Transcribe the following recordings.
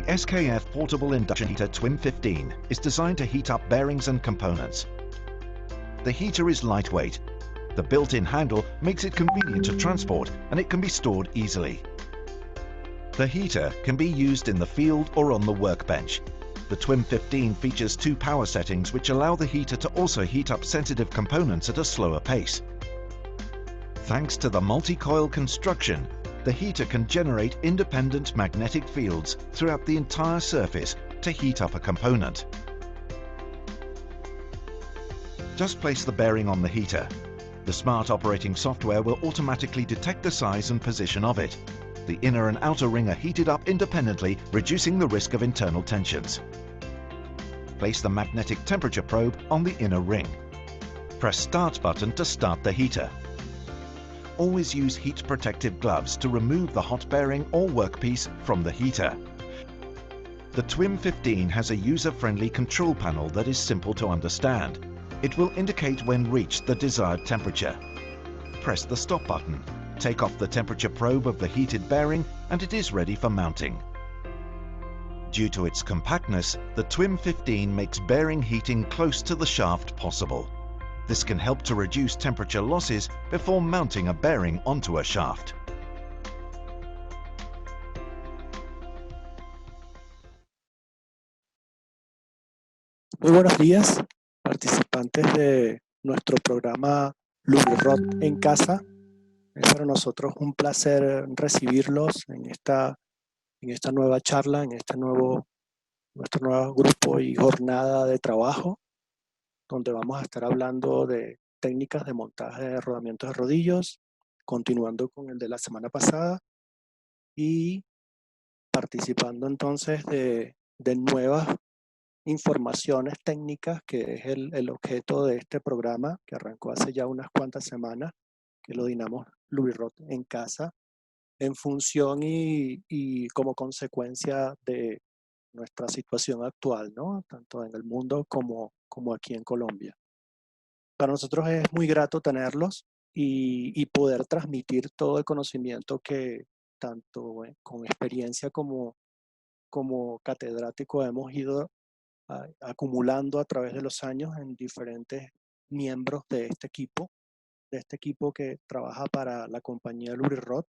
The SKF Portable Induction Heater TWIM15 is designed to heat up bearings and components. The heater is lightweight. The built-in handle makes it convenient to transport, and it can be stored easily. The heater can be used in the field or on the workbench. The TWIM15 features 2 power settings which allow the heater to also heat up sensitive components at a slower pace. Thanks to the multi-coil construction, the heater can generate independent magnetic fields throughout the entire surface to heat up a component. Just place the bearing on the heater. The smart operating software will automatically detect the size and position of it. The inner and outer ring are heated up independently, reducing the risk of internal tensions. Place the magnetic temperature probe on the inner ring. Press Start button to start the heater. Always use heat protective gloves to remove the hot bearing or workpiece from the heater. The TWIM15 has a user-friendly control panel that is simple to understand. It will indicate when reached the desired temperature. Press the stop button. Take off the temperature probe of the heated bearing and it is ready for mounting. Due to its compactness, the TWIM15 makes bearing heating close to the shaft possible. This can help to reduce temperature losses before mounting a bearing onto a shaft. Muy buenos días, participantes de nuestro programa LubriRod en casa. Es para nosotros un placer recibirlos en esta nueva charla, en nuestro nuevo grupo y jornada de trabajo, donde vamos a estar hablando de técnicas de montaje de rodamientos de rodillos, continuando con el de la semana pasada y participando entonces de nuevas informaciones técnicas, que es el objeto de este programa que arrancó hace ya unas cuantas semanas, que lo denominamos LubriRod en casa, en función y como consecuencia de nuestra situación actual, ¿no? Tanto en el mundo como aquí en Colombia. Para nosotros es muy grato tenerlos y poder transmitir todo el conocimiento que tanto con experiencia como catedrático hemos ido acumulando a través de los años en diferentes miembros de este equipo que trabaja para la compañía LubriRod,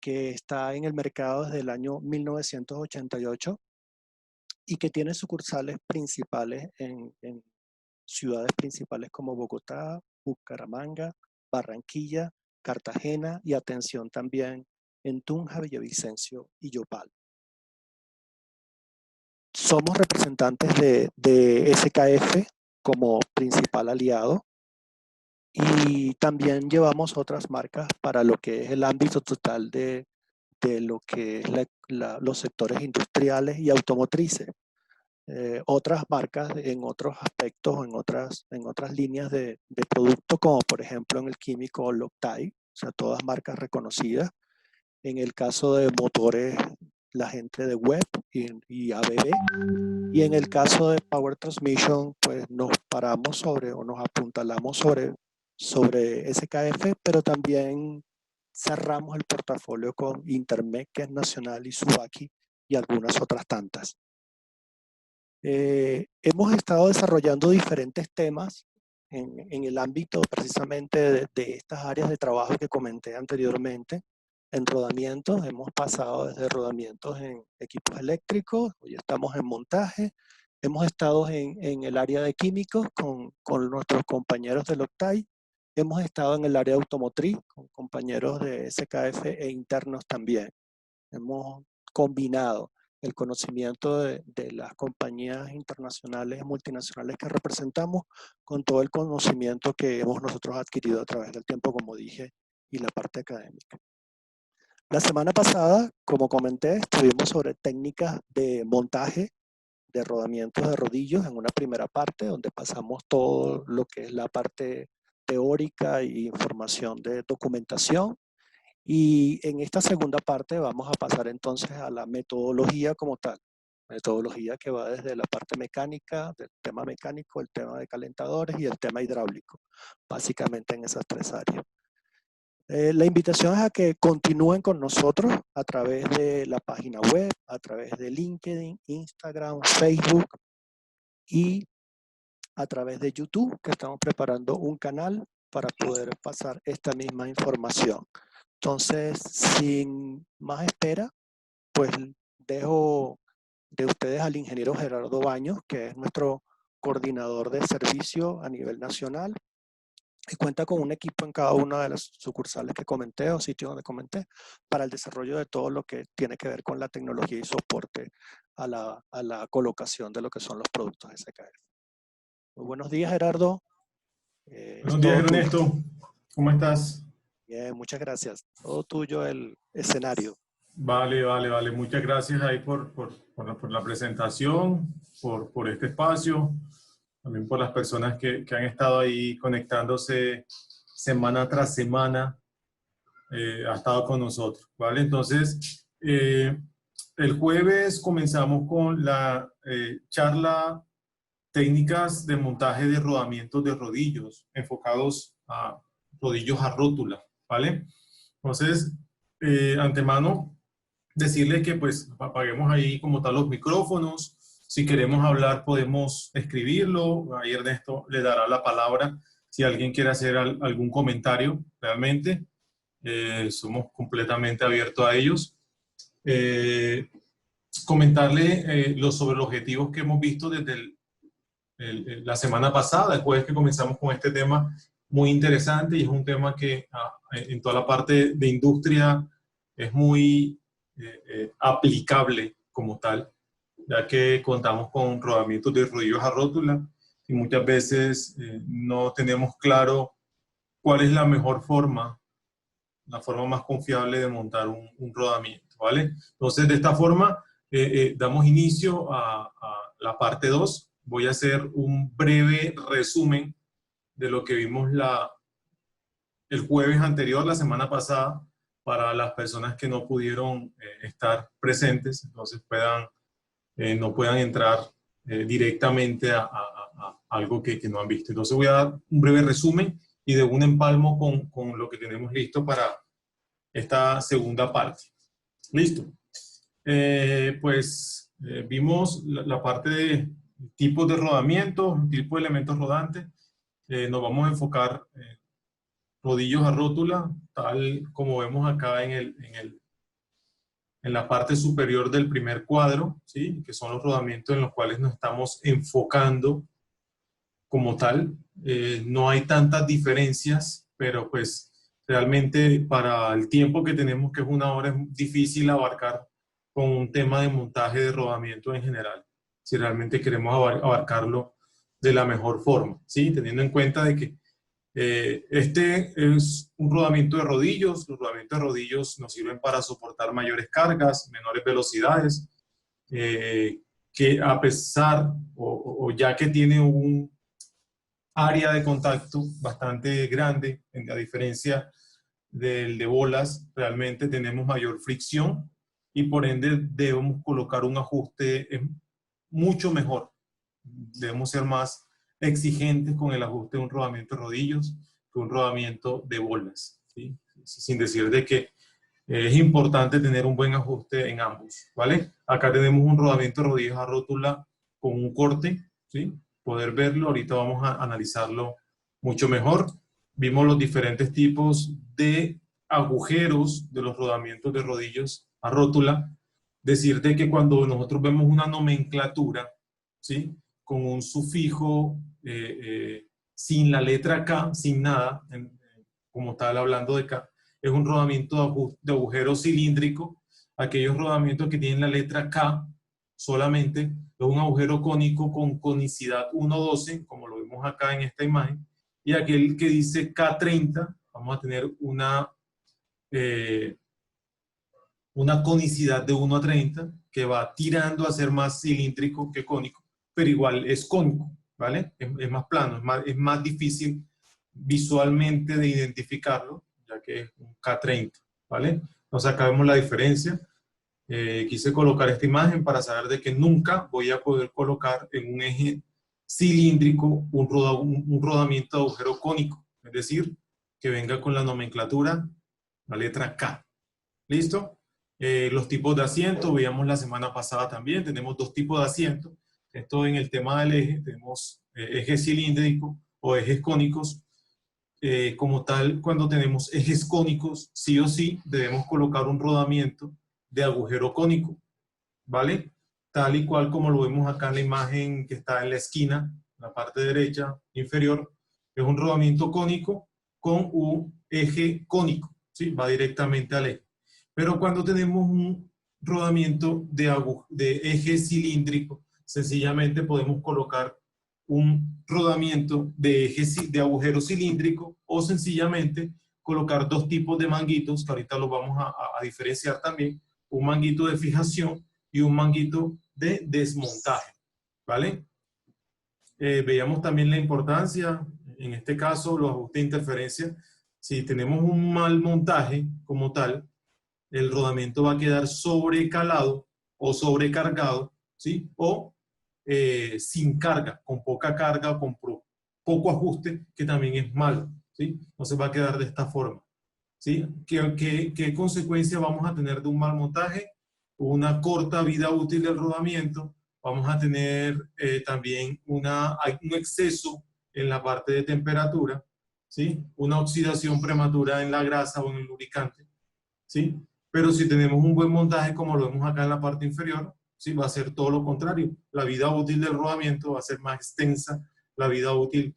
que está en el mercado desde el año 1988 y que tiene sucursales principales en ciudades principales como Bogotá, Bucaramanga, Barranquilla, Cartagena y atención también en Tunja, Villavicencio y Yopal. Somos representantes de SKF como principal aliado y también llevamos otras marcas para lo que es el ámbito total de lo que es los sectores industriales y automotrices. Otras marcas en otros aspectos, en otras líneas de producto, como por ejemplo en el químico Loctite, o sea, todas marcas reconocidas. En el caso de motores, la gente de Web y ABB. Y en el caso de Power Transmission, pues nos paramos sobre o nos apuntalamos sobre SKF, pero también cerramos el portafolio con Intermec, que es nacional, y Subaki y algunas otras tantas. Hemos estado desarrollando diferentes temas en el ámbito precisamente de estas áreas de trabajo que comenté anteriormente. En rodamientos hemos pasado desde rodamientos en equipos eléctricos, hoy estamos en montaje, hemos estado en el área de químicos con nuestros compañeros de Loctite, hemos estado en el área automotriz con compañeros de SKF e internos también. Hemos combinado el conocimiento de las compañías internacionales, multinacionales que representamos, con todo el conocimiento que hemos nosotros adquirido a través del tiempo, como dije, y la parte académica. La semana pasada, como comenté, estuvimos sobre técnicas de montaje de rodamientos de rodillos en una primera parte, donde pasamos todo lo que es la parte teórica y información de documentación. Y en esta segunda parte vamos a pasar entonces a la metodología como tal. Metodología que va desde la parte mecánica, del tema mecánico, el tema de calentadores y el tema hidráulico, básicamente en esas tres áreas. La invitación es a que continúen con nosotros a través de la página web, a través de LinkedIn, Instagram, Facebook y a través de YouTube, que estamos preparando un canal para poder pasar esta misma información. Entonces, sin más espera, pues dejo de ustedes al ingeniero Gerardo Baños, que es nuestro coordinador de servicio a nivel nacional, y cuenta con un equipo en cada una de las sucursales que comenté o sitios donde comenté para el desarrollo de todo lo que tiene que ver con la tecnología y soporte a la colocación de lo que son los productos SKF. Muy buenos días, Gerardo. Es Buenos días, todo tuyo. Ernesto. ¿Cómo estás? Bien, muchas gracias. Todo tuyo el escenario. Vale. Muchas gracias ahí por la presentación, por este espacio, también por las personas que han estado ahí conectándose semana tras semana, ha estado con nosotros, ¿vale? Entonces, el jueves comenzamos con la charla técnicas de montaje de rodamientos de rodillos, enfocados a rodillos a rótula, ¿vale? Entonces, antemano, decirle que pues apaguemos ahí como tal los micrófonos. Si queremos hablar, podemos escribirlo. Ahí Ernesto le dará la palabra si alguien quiere hacer algún comentario, realmente. Somos completamente abiertos a ellos. Comentarle sobre los objetivos que hemos visto desde la semana pasada, después que comenzamos con este tema muy interesante, y es un tema que en toda la parte de industria es muy aplicable como tal, ya que contamos con rodamientos de rodillos a rótula y muchas veces no tenemos claro cuál es la mejor forma, la forma más confiable de montar un rodamiento, ¿vale? Entonces, de esta forma, damos inicio a la parte 2. Voy a hacer un breve resumen de lo que vimos el jueves anterior, la semana pasada, para las personas que no pudieron estar presentes, entonces no puedan entrar directamente a algo que no han visto. Entonces voy a dar un breve resumen y de un empalmo con lo que tenemos listo para esta segunda parte. Listo. Vimos la parte de tipos de rodamiento, tipo de elementos rodantes. Nos vamos a enfocar rodillos a rótula, tal como vemos acá en la parte superior del primer cuadro, ¿sí? Que son los rodamientos en los cuales nos estamos enfocando como tal. No hay tantas diferencias, pero pues realmente para el tiempo que tenemos, que es 1 hora, es difícil abarcar con un tema de montaje de rodamiento en general, si realmente queremos abarcarlo de la mejor forma, ¿sí? Teniendo en cuenta de que este es un rodamiento de rodillos. Los rodamientos de rodillos nos sirven para soportar mayores cargas, menores velocidades, que a pesar, o ya que tiene un área de contacto bastante grande, a diferencia del de bolas, realmente tenemos mayor fricción y por ende debemos colocar un ajuste mucho mejor. Debemos ser más exigentes con el ajuste de un rodamiento de rodillos que un rodamiento de bolas, ¿sí? Sin decir de que es importante tener un buen ajuste en ambos, ¿vale? Acá tenemos un rodamiento de rodillos a rótula con un corte, ¿sí? Poder verlo, ahorita vamos a analizarlo mucho mejor. Vimos los diferentes tipos de agujeros de los rodamientos de rodillos a rótula. Decirte que cuando nosotros vemos una nomenclatura, ¿sí? Con un sufijo sin la letra K, sin nada, como tal hablando de K, es un rodamiento de agujero cilíndrico. Aquellos rodamientos que tienen la letra K solamente es un agujero cónico con conicidad 1,12, como lo vemos acá en esta imagen, y aquel que dice K30, vamos a tener una conicidad de 1,30, que va tirando a ser más cilíndrico que cónico, pero igual es cónico, ¿vale? Es más plano, es más difícil visualmente de identificarlo, ya que es un K30, ¿vale? Entonces acá vemos la diferencia. Quise colocar esta imagen para saber de que nunca voy a poder colocar en un eje cilíndrico un rodamiento de agujero cónico, es decir, que venga con la nomenclatura la letra K. ¿Listo? Los tipos de asiento, veíamos la semana pasada también, tenemos dos tipos de asiento. Esto en el tema del eje, tenemos ejes cilíndricos o ejes cónicos. Como tal, cuando tenemos ejes cónicos, sí o sí debemos colocar un rodamiento de agujero cónico, ¿vale? Tal y cual como lo vemos acá en la imagen que está en la esquina, la parte derecha inferior, es un rodamiento cónico con un eje cónico, ¿sí? Va directamente al eje. Pero cuando tenemos un rodamiento de eje cilíndrico, sencillamente podemos colocar un rodamiento de de agujero cilíndrico o sencillamente colocar dos tipos de manguitos, que ahorita los vamos a diferenciar también, un manguito de fijación y un manguito de desmontaje, ¿vale? Veíamos también la importancia, en este caso, los ajustes de interferencia. Si tenemos un mal montaje como tal, el rodamiento va a quedar sobrecalado o sobrecargado, ¿sí? O sin carga, con poca carga o con poco ajuste, que también es malo, ¿sí? Entonces va a quedar de esta forma, ¿sí? ¿Qué consecuencia vamos a tener de un mal montaje? Una corta vida útil del rodamiento. Vamos a tener también un exceso en la parte de temperatura, ¿sí? Una oxidación prematura en la grasa o en el lubricante, ¿sí? Pero si tenemos un buen montaje, como lo vemos acá en la parte inferior, ¿sí? Va a ser todo lo contrario. La vida útil del rodamiento va a ser más extensa, la vida útil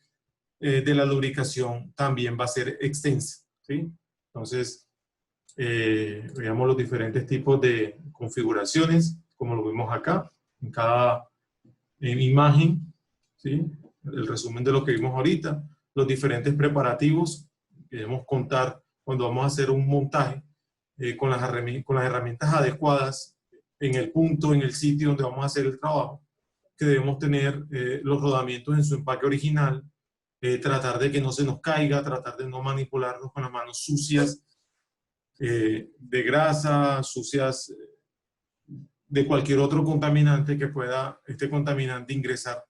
de la lubricación también va a ser extensa, ¿sí? Entonces, veamos los diferentes tipos de configuraciones, como lo vemos acá, en cada imagen, ¿sí? El resumen de lo que vimos ahorita, los diferentes preparativos que debemos contar cuando vamos a hacer un montaje, con las herramientas adecuadas en el punto, en el sitio donde vamos a hacer el trabajo, que debemos tener los rodamientos en su empaque original, tratar de que no se nos caiga, tratar de no manipularlos con las manos sucias de grasa, sucias de cualquier otro contaminante que pueda este contaminante ingresar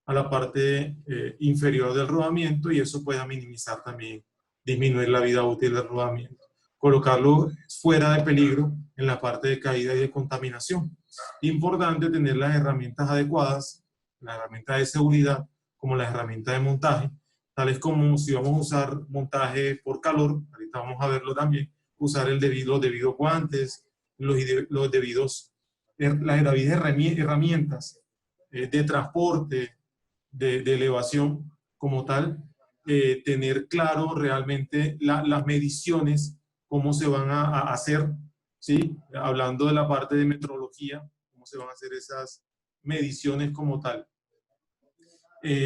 a la parte inferior del rodamiento, y eso pueda minimizar también, disminuir la vida útil del rodamiento. Colocarlo fuera de peligro en la parte de caída y de contaminación. Importante tener las herramientas adecuadas, las herramientas de seguridad, como las herramientas de montaje, tales como si vamos a usar montaje por calor, ahorita vamos a verlo también, usar los debidos guantes, las debidas herramientas de transporte, de elevación como tal, tener claro realmente las mediciones, cómo se van a hacer, ¿sí? Hablando de la parte de metrología, cómo se van a hacer esas mediciones como tal.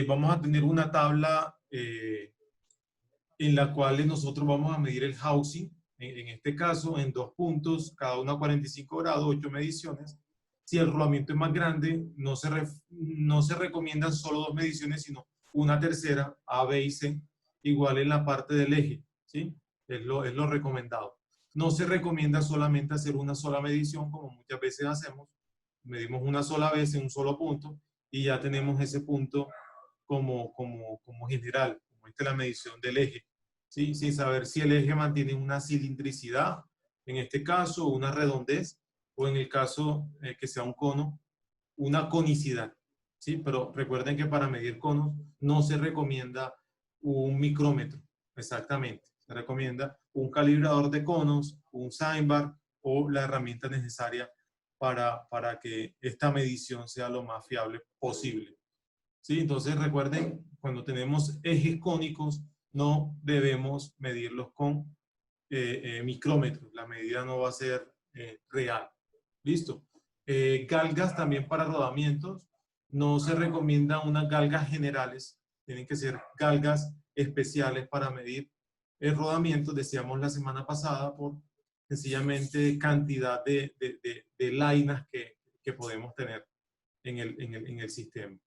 Vamos a tener una tabla en la cual nosotros vamos a medir el housing, en este caso en 2 puntos, cada uno a 45 grados, 8 mediciones. Si el rodamiento es más grande, no se recomiendan solo 2 mediciones, sino una tercera, A, B y C, igual en la parte del eje, ¿sí? Es lo recomendado. No se recomienda solamente hacer una sola medición, como muchas veces hacemos. Medimos una sola vez en un solo punto y ya tenemos ese punto como general, como esta es la medición del eje, ¿sí? Sin saber si el eje mantiene una cilindricidad, en este caso, una redondez, o en el caso que sea un cono, una conicidad, ¿sí? Pero recuerden que para medir conos no se recomienda un micrómetro, exactamente. Se recomienda un calibrador de conos, un sine bar o la herramienta necesaria para que esta medición sea lo más fiable posible, ¿sí? Entonces recuerden, cuando tenemos ejes cónicos, no debemos medirlos con micrómetros. La medida no va a ser real. ¿Listo? Galgas también para rodamientos. No se recomiendan unas galgas generales. Tienen que ser galgas especiales para medir el rodamiento. Decíamos la semana pasada por sencillamente cantidad de lainas que podemos tener en el sistema.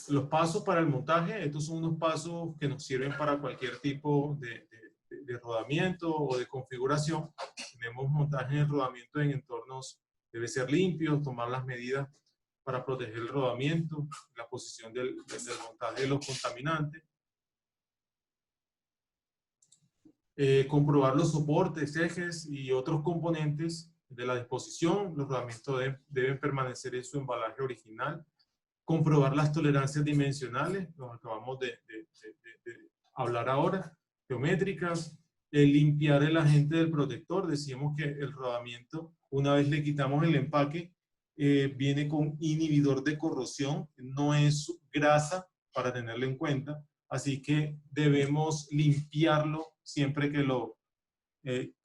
Los pasos para el montaje, estos son unos pasos que nos sirven para cualquier tipo de rodamiento o de configuración. Tenemos montaje de rodamiento en entornos, debe ser limpios, tomar las medidas para proteger el rodamiento, la posición del montaje de los contaminantes. comprobar los soportes, ejes y otros componentes de la disposición. Los rodamientos deben permanecer en su embalaje original. Comprobar las tolerancias dimensionales, lo acabamos de hablar ahora, geométricas. Limpiar el agente del protector. Decíamos que el rodamiento, una vez le quitamos el empaque, viene con inhibidor de corrosión, no es grasa, para tenerlo en cuenta, así que debemos limpiarlo siempre que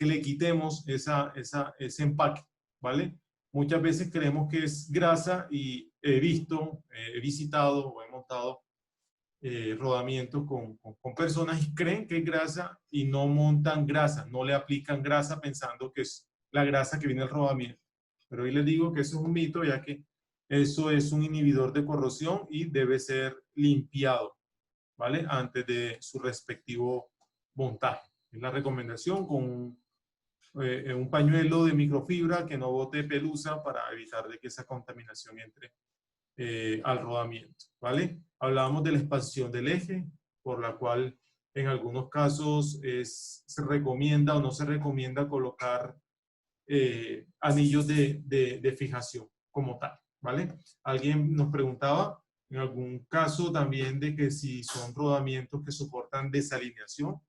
le quitemos ese empaque, ¿vale? Muchas veces creemos que es grasa y he visitado o he montado rodamientos con personas y creen que es grasa y no montan grasa, no le aplican grasa pensando que es la grasa que viene del rodamiento. Pero hoy les digo que eso es un mito, ya que eso es un inhibidor de corrosión y debe ser limpiado, ¿vale? Antes de su respectivo montaje. Es la recomendación con un pañuelo de microfibra que no bote pelusa para evitar de que esa contaminación entre al rodamiento, ¿vale? Hablábamos de la expansión del eje, por la cual en algunos casos se recomienda o no se recomienda colocar anillos de fijación como tal, ¿vale? Alguien nos preguntaba en algún caso también de que si son rodamientos que soportan desalineación.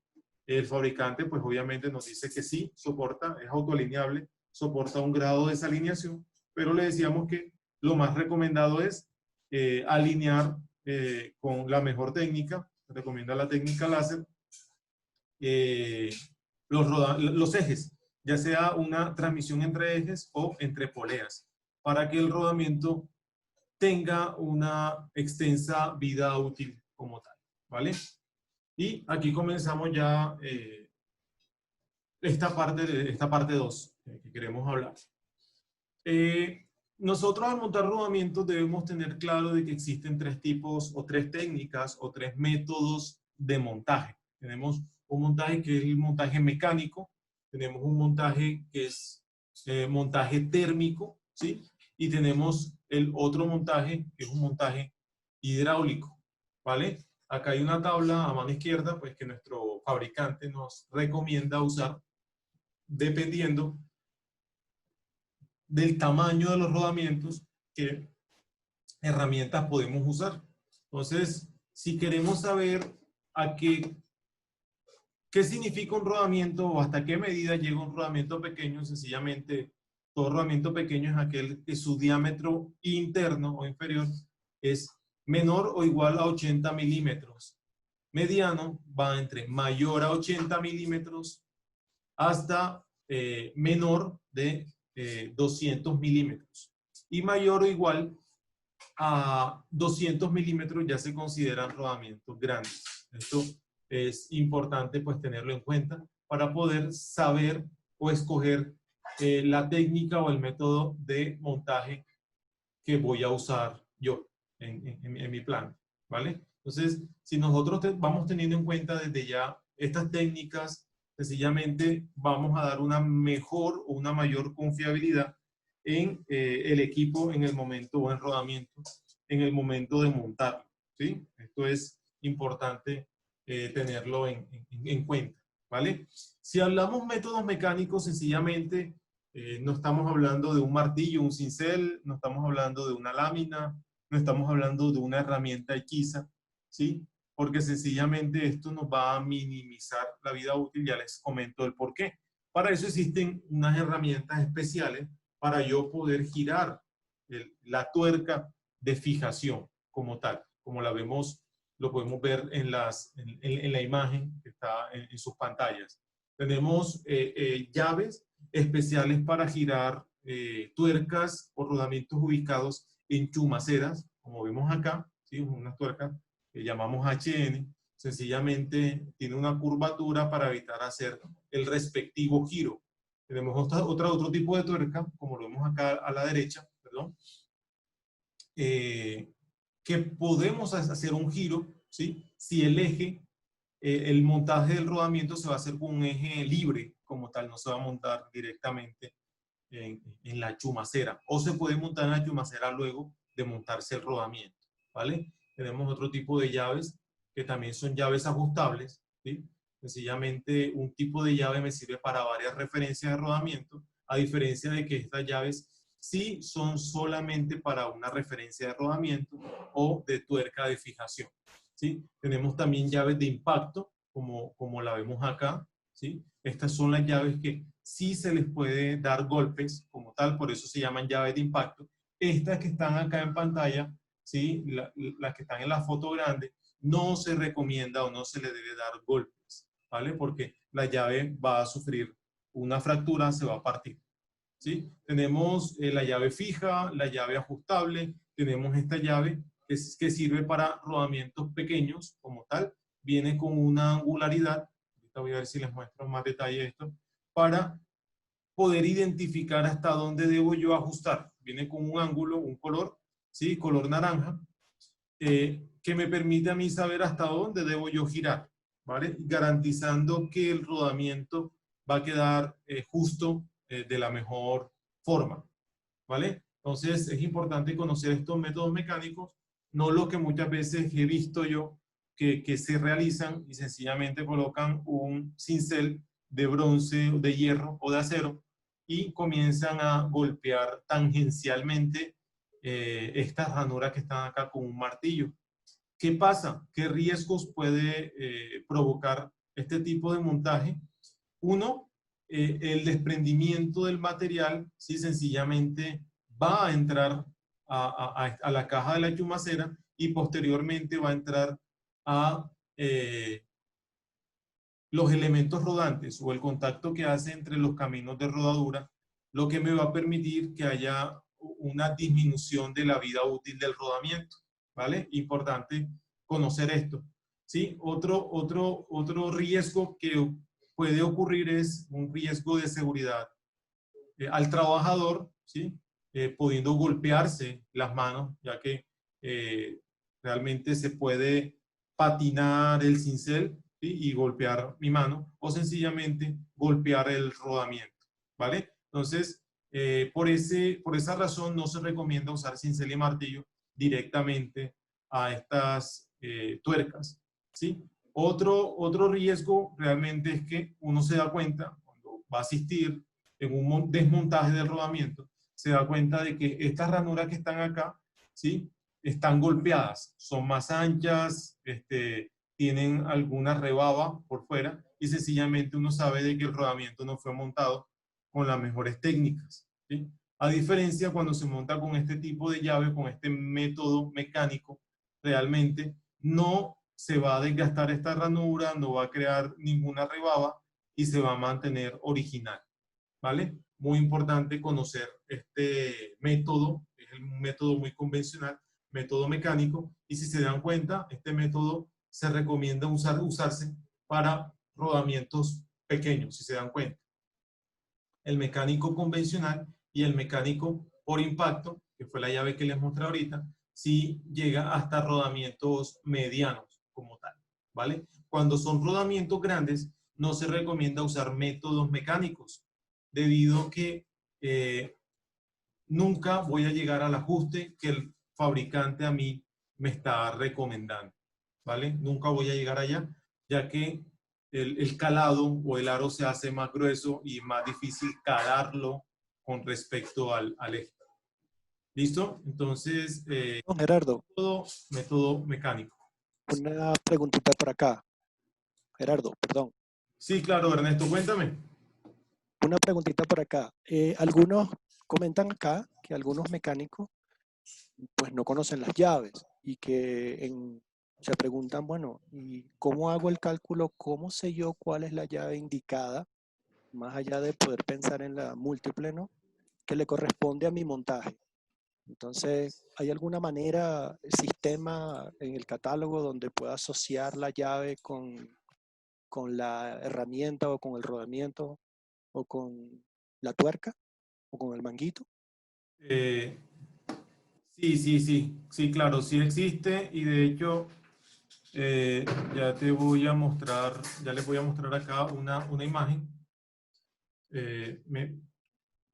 El fabricante pues obviamente nos dice que sí, soporta, es autoalineable, soporta un grado de desalineación, pero le decíamos que lo más recomendado es alinear con la mejor técnica, se recomienda la técnica láser, los ejes, ya sea una transmisión entre ejes o entre poleas, para que el rodamiento tenga una extensa vida útil como tal, ¿vale? Y aquí comenzamos ya esta parte 2 que queremos hablar. Nosotros al montar rodamientos debemos tener claro de que existen 3 tipos o 3 técnicas o 3 métodos de montaje. Tenemos un montaje que es el montaje mecánico, tenemos un montaje que es montaje térmico, ¿sí? Y tenemos el otro montaje que es un montaje hidráulico, ¿vale? Acá hay una tabla a mano izquierda, pues que nuestro fabricante nos recomienda usar dependiendo del tamaño de los rodamientos, qué herramientas podemos usar. Entonces, si queremos saber qué significa un rodamiento o hasta qué medida llega un rodamiento pequeño, sencillamente todo rodamiento pequeño es aquel que su diámetro interno o inferior es menor o igual a 80 milímetros. Mediano va entre mayor a 80 milímetros hasta menor de 200 milímetros. Y mayor o igual a 200 milímetros ya se consideran rodamientos grandes. Esto es importante pues tenerlo en cuenta para poder saber o escoger la técnica o el método de montaje que voy a usar yo en mi plan, ¿vale? Entonces, si nosotros vamos teniendo en cuenta desde ya estas técnicas, sencillamente vamos a dar una mejor o una mayor confiabilidad en el equipo en el momento o en rodamiento, en el momento de montarlo, ¿sí? Esto es importante tenerlo en cuenta, ¿vale? Si hablamos métodos mecánicos, sencillamente no estamos hablando de un martillo, un cincel, no estamos hablando de una lámina, no estamos hablando de una herramienta hechiza, ¿sí? Porque sencillamente esto nos va a minimizar la vida útil, ya les comento el por qué. Para eso existen unas herramientas especiales para yo poder girar la tuerca de fijación como tal, como la vemos, lo podemos ver en la imagen que está en sus pantallas. Tenemos llaves especiales para girar tuercas o rodamientos ubicados en chumaceras, como vemos acá, ¿sí? Unas tuercas que llamamos HN, sencillamente tiene una curvatura para evitar hacer el respectivo giro. Tenemos otro tipo de tuerca, como lo vemos acá a la derecha, perdón, que podemos hacer un giro, ¿sí? Si el eje, el montaje del rodamiento se va a hacer con un eje libre, como tal, no se va a montar directamente en la chumacera, o se puede montar en la chumacera luego de montarse el rodamiento, ¿vale? Tenemos otro tipo de llaves que también son llaves ajustables, ¿sí? Sencillamente un tipo de llave me sirve para varias referencias de rodamiento, a diferencia de que estas llaves sí son solamente para una referencia de rodamiento o de tuerca de fijación, ¿sí? Tenemos también llaves de impacto, como la vemos acá, ¿sí? Estas son las llaves que sí se les puede dar golpes como tal, por eso se llaman llaves de impacto. Estas que están acá en pantalla, ¿sí? Las que están en la foto grande, no se recomienda o no se le debe dar golpes, ¿vale? Porque la llave va a sufrir una fractura, se va a partir, ¿sí? Tenemos la llave fija, la llave ajustable, tenemos esta llave que sirve para rodamientos pequeños como tal, viene con una angularidad, ahorita voy a ver si les muestro más detalle esto, para poder identificar hasta dónde debo yo ajustar. Viene con un ángulo, un color, ¿sí? Color naranja, que me permite a mí saber hasta dónde debo yo girar, ¿vale? Garantizando que el rodamiento va a quedar justo de la mejor forma, ¿vale? Entonces es importante conocer estos métodos mecánicos, no lo que muchas veces he visto yo que se realizan y sencillamente colocan un cincel de bronce, de hierro o de acero y comienzan a golpear tangencialmente estas ranuras que están acá con un martillo. ¿Qué pasa? ¿Qué riesgos puede provocar este tipo de montaje? Uno, el desprendimiento del material, ¿sí? Sencillamente va a entrar a la caja de la chumacera y posteriormente va a entrar a los elementos rodantes o el contacto que hace entre los caminos de rodadura, lo que me va a permitir que haya una disminución de la vida útil del rodamiento, ¿vale? Importante conocer esto, ¿sí? Otro riesgo que puede ocurrir es un riesgo de seguridad al trabajador, ¿sí? Pudiendo golpearse las manos, ya que realmente se puede patinar el cincel, ¿sí? Y golpear mi mano, o sencillamente golpear el rodamiento, ¿vale? Entonces, por esa razón no se recomienda usar cincel y martillo directamente a estas tuercas, ¿sí? Otro riesgo realmente es que uno se da cuenta cuando va a asistir en un desmontaje del rodamiento, se da cuenta de que estas ranuras que están acá, ¿sí? Están golpeadas, son más anchas, tienen alguna rebaba por fuera y sencillamente uno sabe de que el rodamiento no fue montado con las mejores técnicas, ¿sí? A diferencia cuando se monta con este tipo de llave, con este método mecánico, realmente no se va a desgastar esta ranura, no va a crear ninguna rebaba y se va a mantener original, ¿vale? Muy importante conocer este método, es un método muy convencional, método mecánico, y si se dan cuenta, este método se recomienda usarse para rodamientos pequeños, si se dan cuenta. El mecánico convencional y el mecánico por impacto, que fue la llave que les mostré ahorita, sí llega hasta rodamientos medianos como tal, ¿vale? Cuando son rodamientos grandes, no se recomienda usar métodos mecánicos, debido a que nunca voy a llegar al ajuste que el fabricante a mí me está recomendando, ¿vale? Nunca voy a llegar allá, ya que el calado o el aro se hace más grueso y más difícil calarlo con respecto al eje. ¿Listo? Entonces, Don Gerardo, método mecánico. una preguntita por acá. Gerardo, perdón. Sí, claro, Ernesto, cuéntame. Una preguntita por acá. Algunos comentan acá que algunos mecánicos pues no conocen las llaves y que se preguntan, bueno, ¿y cómo hago el cálculo? ¿Cómo sé yo cuál es la llave indicada? Más allá de poder pensar en la múltiple, ¿no? Que le corresponde a mi montaje. Entonces, ¿hay alguna manera, sistema en el catálogo donde pueda asociar la llave con la herramienta o con el rodamiento o con la tuerca o con el manguito? Sí, claro, sí existe y de hecho ya te voy a mostrar, ya les voy a mostrar acá una imagen.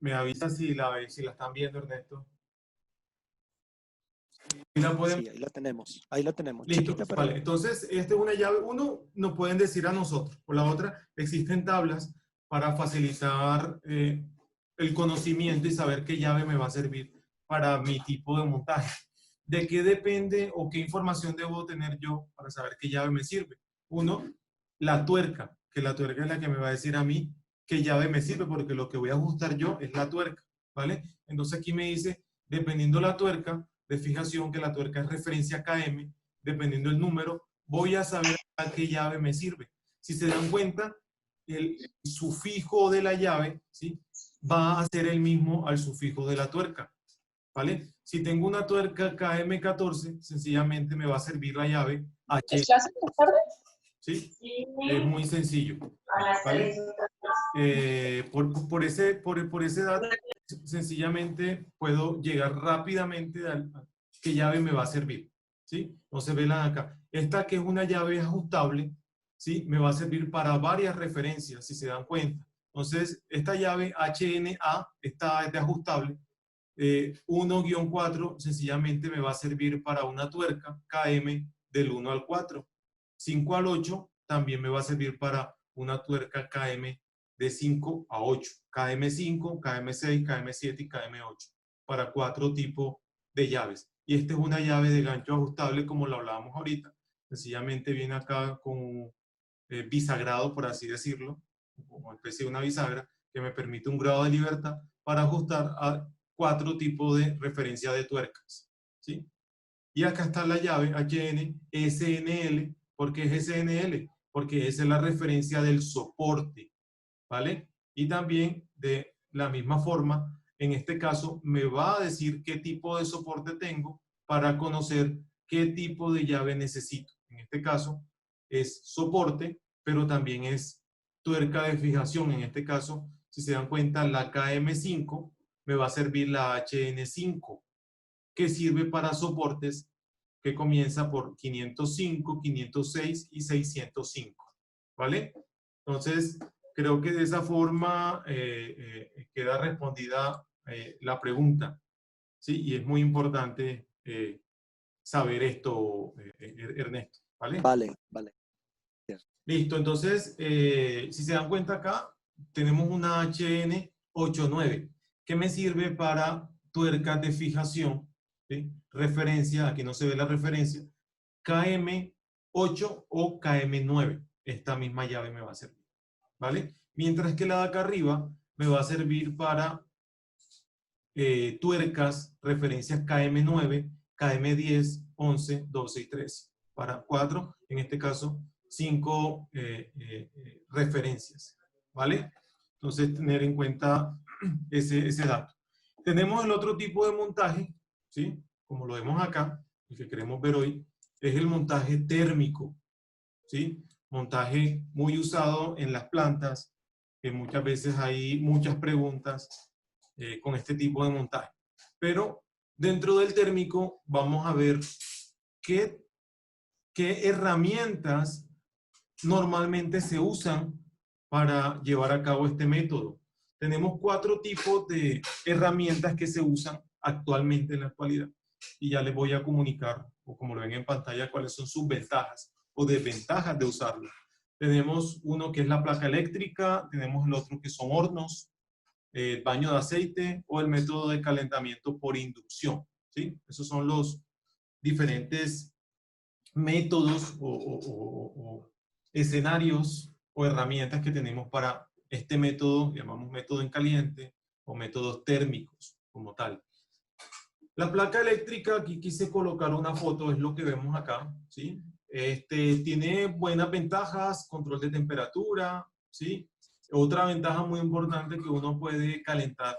Me avisa si la están viendo, Ernesto. ¿La pueden? Sí, ahí la tenemos. Ahí la tenemos. Listo, Chiquita, pero... vale. Entonces, esta es una llave. Uno, nos pueden decir a nosotros. Por la otra, existen tablas para facilitar el conocimiento y saber qué llave me va a servir para mi tipo de montaje. ¿De qué depende o qué información debo tener yo para saber qué llave me sirve? Uno, la tuerca, que la tuerca es la que me va a decir a mí qué llave me sirve, porque lo que voy a ajustar yo es la tuerca, ¿vale? Entonces aquí me dice, dependiendo la tuerca de fijación, que la tuerca es referencia KM, dependiendo el número, voy a saber a qué llave me sirve. Si se dan cuenta, el sufijo de la llave, ¿sí?, va a ser el mismo al sufijo de la tuerca, ¿vale? Si tengo una tuerca KM14, sencillamente me va a servir la llave H. ¿Clase esta tarde? ¿Sí? Es muy sencillo, ¿vale? Por esa edad, sencillamente puedo llegar rápidamente a qué llave me va a servir, ¿sí? Entonces, vean acá. Esta, que es una llave ajustable, ¿sí?, me va a servir para varias referencias, si se dan cuenta. Entonces, esta llave HNA, esta es de ajustable. 1-4 sencillamente me va a servir para una tuerca KM del 1 al 4. 5 al 8 también me va a servir para una tuerca KM de 5 a 8. KM5, KM6, KM7 y KM8. Para 4 tipos de llaves. Y esta es una llave de gancho ajustable, como lo hablábamos ahorita. Sencillamente viene acá con bisagrado, por así decirlo, como especie de una bisagra, que me permite un grado de libertad para ajustar a 4 tipos de referencia de tuercas, ¿sí? Y acá está la llave HN SNL. ¿Por qué es SNL? Porque esa es la referencia del soporte, ¿vale? Y también, de la misma forma, en este caso, me va a decir qué tipo de soporte tengo para conocer qué tipo de llave necesito. En este caso, es soporte, pero también es tuerca de fijación. En este caso, si se dan cuenta, la KM5 me va a servir la HN5, que sirve para soportes que comienza por 505, 506 y 605, ¿vale? Entonces, creo que de esa forma queda respondida la pregunta, ¿sí? Y es muy importante saber esto, Ernesto, ¿vale? Vale. Listo, entonces, si se dan cuenta acá, tenemos una HN89, que me sirve para tuercas de fijación, ¿sí? Referencia, aquí no se ve la referencia, KM8 o KM9. Esta misma llave me va a servir, ¿vale? Mientras que la de acá arriba me va a servir para tuercas, referencias KM9, KM10, 11, 12 y 13. Para 4, en este caso, 5 referencias, ¿vale? Entonces, tener en cuenta ese dato. Tenemos el otro tipo de montaje, ¿sí? Como lo vemos acá, el que queremos ver hoy, es el montaje térmico, ¿sí? Montaje muy usado en las plantas, que muchas veces hay muchas preguntas con este tipo de montaje. Pero dentro del térmico vamos a ver qué herramientas normalmente se usan para llevar a cabo este método. Tenemos 4 tipos de herramientas que se usan actualmente en la actualidad. Y ya les voy a comunicar, o como lo ven en pantalla, cuáles son sus ventajas o desventajas de usarlo. Tenemos uno que es la placa eléctrica, tenemos el otro que son hornos, baño de aceite o el método de calentamiento por inducción, ¿sí? Esos son los diferentes métodos o escenarios o herramientas que tenemos para este método, llamamos método en caliente o métodos térmicos como tal. La placa eléctrica, aquí quise colocar una foto, es lo que vemos acá, ¿sí? Tiene buenas ventajas, control de temperatura, ¿sí? Otra ventaja muy importante, que uno puede calentar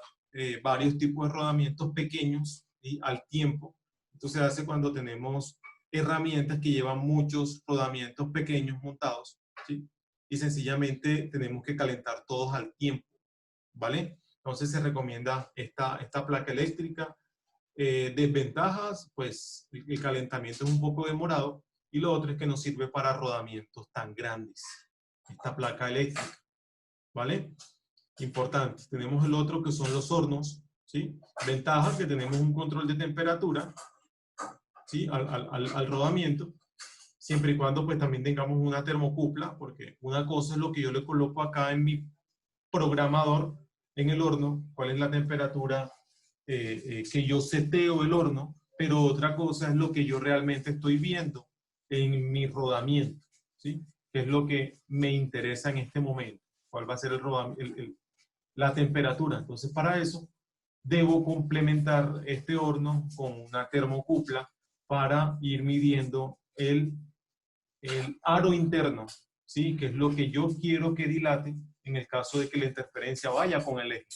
varios tipos de rodamientos pequeños, ¿sí?, al tiempo. Esto se hace cuando tenemos herramientas que llevan muchos rodamientos pequeños montados, ¿sí? Y sencillamente tenemos que calentar todos al tiempo, ¿vale? Entonces se recomienda esta placa eléctrica. Desventajas, pues el calentamiento es un poco demorado, y lo otro es que no sirve para rodamientos tan grandes, esta placa eléctrica, ¿vale? Importante. Tenemos el otro que son los hornos, ¿sí? Ventaja, que tenemos un control de temperatura, ¿sí? al rodamiento, siempre y cuando pues también tengamos una termocupla, porque una cosa es lo que yo le coloco acá en mi programador, en el horno, cuál es la temperatura que yo seteo el horno, pero otra cosa es lo que yo realmente estoy viendo en mi rodamiento, ¿sí? Que es lo que me interesa en este momento, cuál va a ser la temperatura. Entonces, para eso, debo complementar este horno con una termocupla para ir midiendo el aro interno, ¿sí? Que es lo que yo quiero que dilate en el caso de que la interferencia vaya con el eje,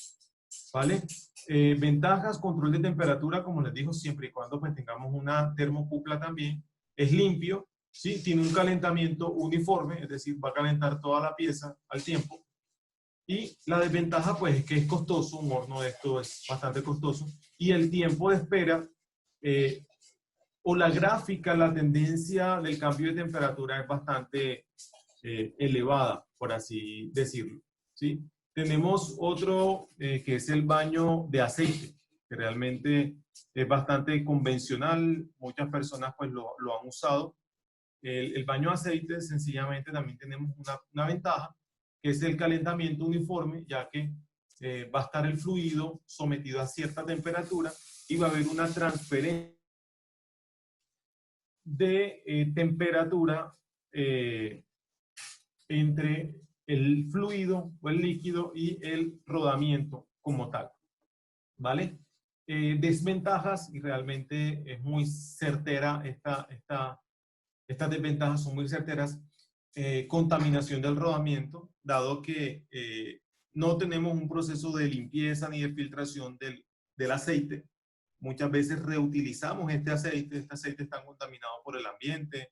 ¿vale? Ventajas, control de temperatura, como les digo, siempre y cuando pues tengamos una termocupla también. Es limpio, ¿sí? Tiene un calentamiento uniforme, es decir, va a calentar toda la pieza al tiempo. Y la desventaja pues es que es costoso, un horno de esto es bastante costoso. Y el tiempo de espera o la gráfica, la tendencia del cambio de temperatura es bastante elevada, por así decirlo, ¿sí? Tenemos otro que es el baño de aceite, que realmente es bastante convencional, muchas personas pues lo han usado. El baño de aceite sencillamente también tenemos una ventaja, que es el calentamiento uniforme, ya que va a estar el fluido sometido a cierta temperatura y va a haber una transferencia de temperatura entre el fluido o el líquido y el rodamiento como tal, ¿vale? Desventajas, y realmente es muy certera, estas desventajas son muy certeras. Contaminación del rodamiento, dado que no tenemos un proceso de limpieza ni de filtración del aceite. Muchas veces reutilizamos este aceite está contaminado por el ambiente,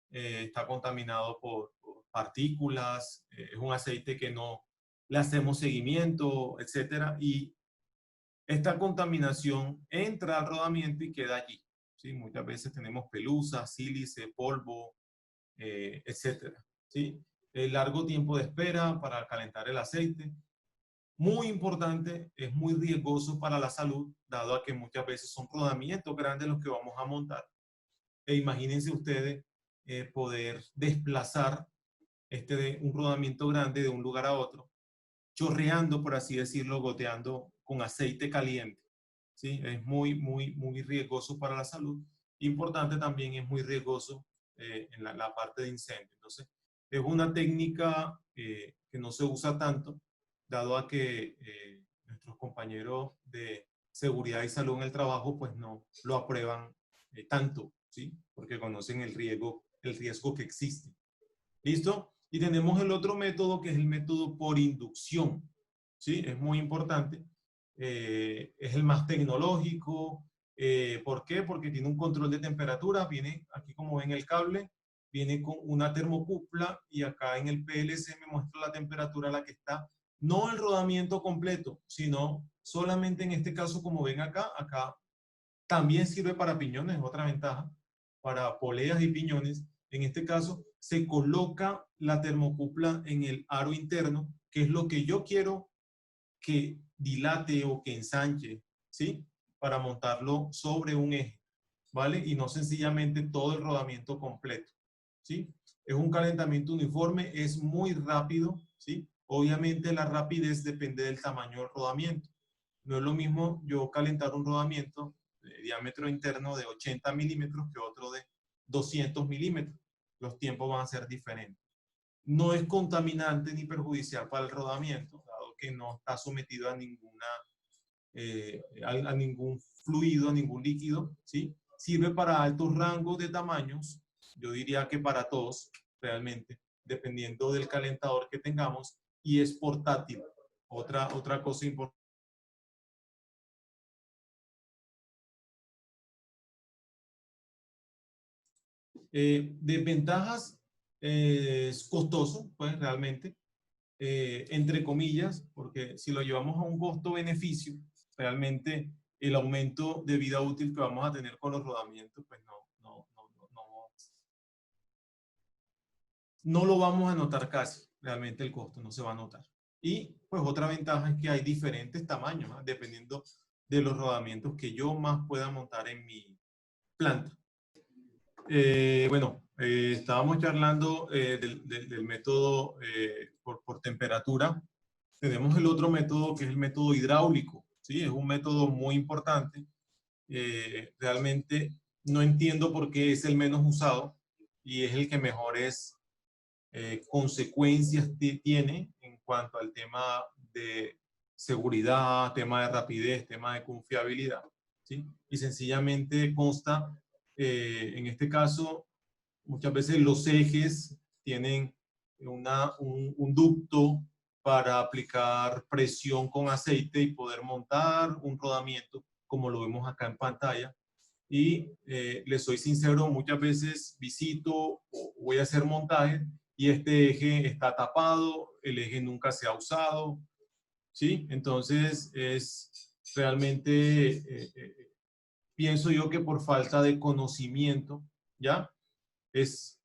está contaminado por partículas, es un aceite que no le hacemos seguimiento, etcétera, y esta contaminación entra al rodamiento y queda allí, ¿sí? Muchas veces tenemos pelusa, sílice, polvo, etcétera, ¿sí? El largo tiempo de espera para calentar el aceite, muy importante, es muy riesgoso para la salud, dado a que muchas veces son rodamientos grandes los que vamos a montar. E imagínense ustedes poder desplazar un rodamiento grande de un lugar a otro, chorreando, por así decirlo, goteando con aceite caliente, ¿sí? Es muy, muy, muy riesgoso para la salud. Importante también, es muy riesgoso en la parte de incendio. Entonces, es una técnica que no se usa tanto, dado a que nuestros compañeros de seguridad y salud en el trabajo pues no lo aprueban tanto, ¿sí? Porque conocen el riesgo que existe. ¿Listo? Y tenemos el otro método, que es el método por inducción, ¿sí? Es muy importante. Es el más tecnológico. ¿Por qué? Porque tiene un control de temperatura. Viene aquí, como ven el cable, viene con una termocupla y acá en el PLC me muestra la temperatura a la que está. No el rodamiento completo, sino solamente en este caso, como ven acá también sirve para piñones, otra ventaja, para poleas y piñones. En este caso, se coloca la termocupla en el aro interno, que es lo que yo quiero que dilate o que ensanche, ¿sí? Para montarlo sobre un eje, ¿vale? Y no sencillamente todo el rodamiento completo, ¿sí? Es un calentamiento uniforme, es muy rápido, ¿sí? Obviamente la rapidez depende del tamaño del rodamiento. No es lo mismo yo calentar un rodamiento de diámetro interno de 80 milímetros que otro de 200 milímetros. Los tiempos van a ser diferentes. No es contaminante ni perjudicial para el rodamiento, dado que no está sometido a ningún fluido, a ningún líquido, ¿sí? Sirve para altos rangos de tamaños, yo diría que para todos, realmente, dependiendo del calentador que tengamos, y es portátil. Otra cosa importante. Desventajas, es costoso, pues realmente, entre comillas, porque si lo llevamos a un costo-beneficio, realmente el aumento de vida útil que vamos a tener con los rodamientos, pues no lo vamos a notar casi, realmente el costo no se va a notar. Y pues otra ventaja es que hay diferentes tamaños, ¿no? Dependiendo de los rodamientos que yo más pueda montar en mi planta. Bueno, estábamos charlando del método por temperatura. Tenemos el otro método que es el método hidráulico, ¿sí? Es un método muy importante. Realmente no entiendo por qué es el menos usado y es el que mejores consecuencias tiene en cuanto al tema de seguridad, tema de rapidez, tema de confiabilidad, ¿sí? Y sencillamente consta, en este caso, muchas veces los ejes tienen un ducto para aplicar presión con aceite y poder montar un rodamiento, como lo vemos acá en pantalla. Y les soy sincero, muchas veces visito o voy a hacer montaje y este eje está tapado, el eje nunca se ha usado, ¿sí? Entonces es realmente, pienso yo que por falta de conocimiento, ¿ya? Es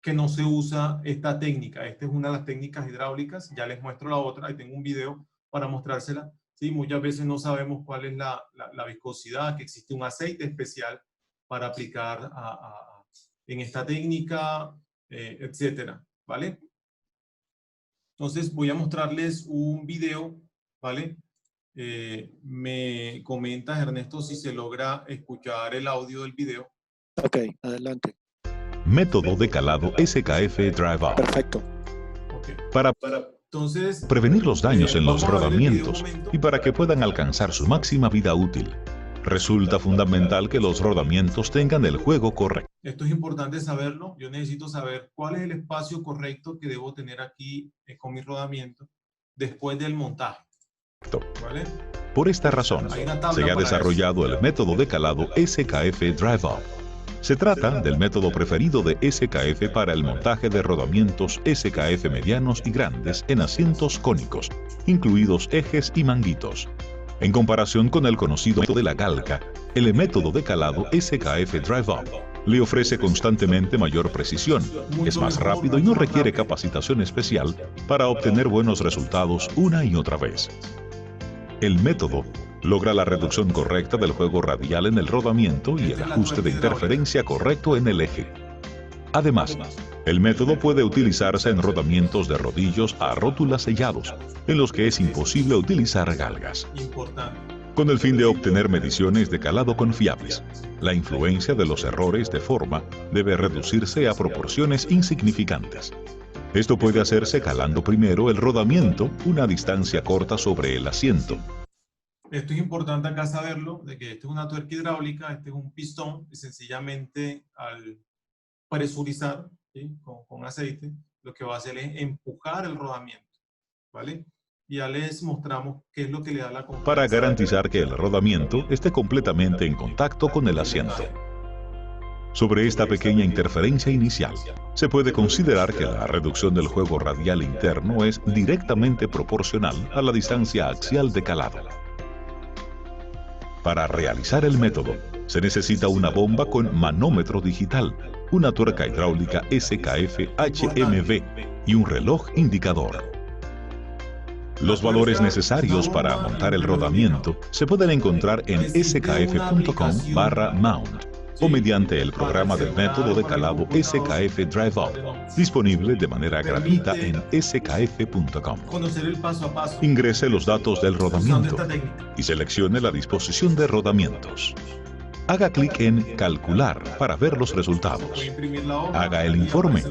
que no se usa esta técnica. Esta es una de las técnicas hidráulicas. Ya les muestro la otra. Ahí tengo un video para mostrársela. ¿Sí? Muchas veces no sabemos cuál es la viscosidad, que existe un aceite especial para aplicar en esta técnica, etcétera. ¿Vale? Entonces voy a mostrarles un video. ¿Vale? Me comentas, Ernesto, si se logra escuchar el audio del video. Ok, adelante. Método de calado SKF Drive-Up. Perfecto. Okay. Para Entonces, prevenir los daños en los vamos a ver el video rodamientos un momento. y para que puedan alcanzar su máxima vida útil, resulta fundamental que los rodamientos tengan el juego correcto. Esto es importante saberlo. Yo necesito saber cuál es el espacio correcto que debo tener aquí con mi rodamiento después del montaje. ¿Vale? Por esta razón, se ha desarrollado el método de calado SKF Drive-Up. Se trata del método preferido de SKF para el montaje de rodamientos SKF medianos y grandes en asientos cónicos, incluidos ejes y manguitos. En comparación con el conocido método de la galga, el método de calado SKF Drive-Up le ofrece constantemente mayor precisión, es más rápido y no requiere capacitación especial para obtener buenos resultados una y otra vez. El método logra la reducción correcta del juego radial en el rodamiento y el ajuste de interferencia correcto en el eje. Además, el método puede utilizarse en rodamientos de rodillos a rótulas sellados, en los que es imposible utilizar galgas. Con el fin de obtener mediciones de calado confiables, la influencia de los errores de forma debe reducirse a proporciones insignificantes. Esto puede hacerse calando primero el rodamiento una distancia corta sobre el asiento. Esto es importante acá saberlo, de que esto es una tuerca hidráulica, este es un pistón, y sencillamente al presurizar, ¿sí? con aceite, lo que va a hacer es empujar el rodamiento, ¿vale? Y ya les mostramos qué es lo que le da la confianza. Para garantizar que el rodamiento esté completamente en contacto con el asiento. Sobre esta pequeña interferencia inicial, se puede considerar que la reducción del juego radial interno es directamente proporcional a la distancia axial de calado. Para realizar el método, se necesita una bomba con manómetro digital, una tuerca hidráulica SKF HMV y un reloj indicador. Los valores necesarios para montar el rodamiento se pueden encontrar en skf.com/mount o mediante el programa del método de calado SKF Drive-Up, disponible de manera gratuita en skf.com. Conocer el paso a paso. Ingrese los datos del rodamiento y seleccione la disposición de rodamientos. Haga clic en Calcular para ver los resultados. Haga el informe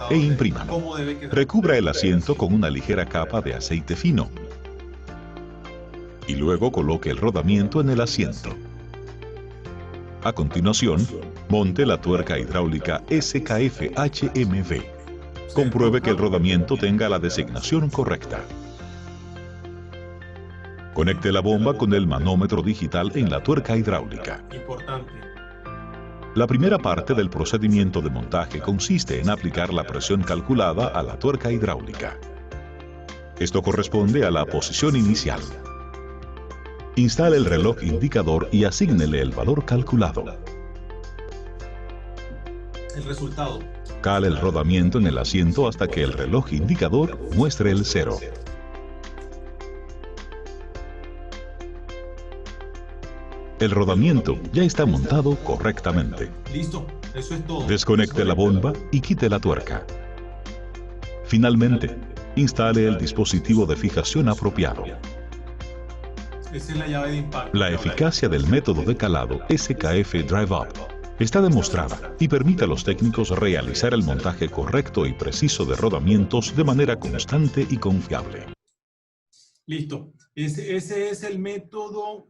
e imprímalo. Recubra el asiento con una ligera capa de aceite fino y luego coloque el rodamiento en el asiento. A continuación, monte la tuerca hidráulica SKF HMV. Compruebe que el rodamiento tenga la designación correcta. Conecte la bomba con el manómetro digital en la tuerca hidráulica. La primera parte del procedimiento de montaje consiste en aplicar la presión calculada a la tuerca hidráulica. Esto corresponde a la posición inicial. Instale el reloj indicador y asígnele el valor calculado. El resultado. Cale el rodamiento en el asiento hasta que el reloj indicador muestre el 0. El rodamiento ya está montado correctamente. Listo. Eso es todo. Desconecte la bomba y quite la tuerca. Finalmente, instale el dispositivo de fijación apropiado. Esa es la llave de impacto. La eficacia del método de calado SKF Drive Up está demostrada y permite a los técnicos realizar el montaje correcto y preciso de rodamientos de manera constante y confiable. Listo. Ese es el método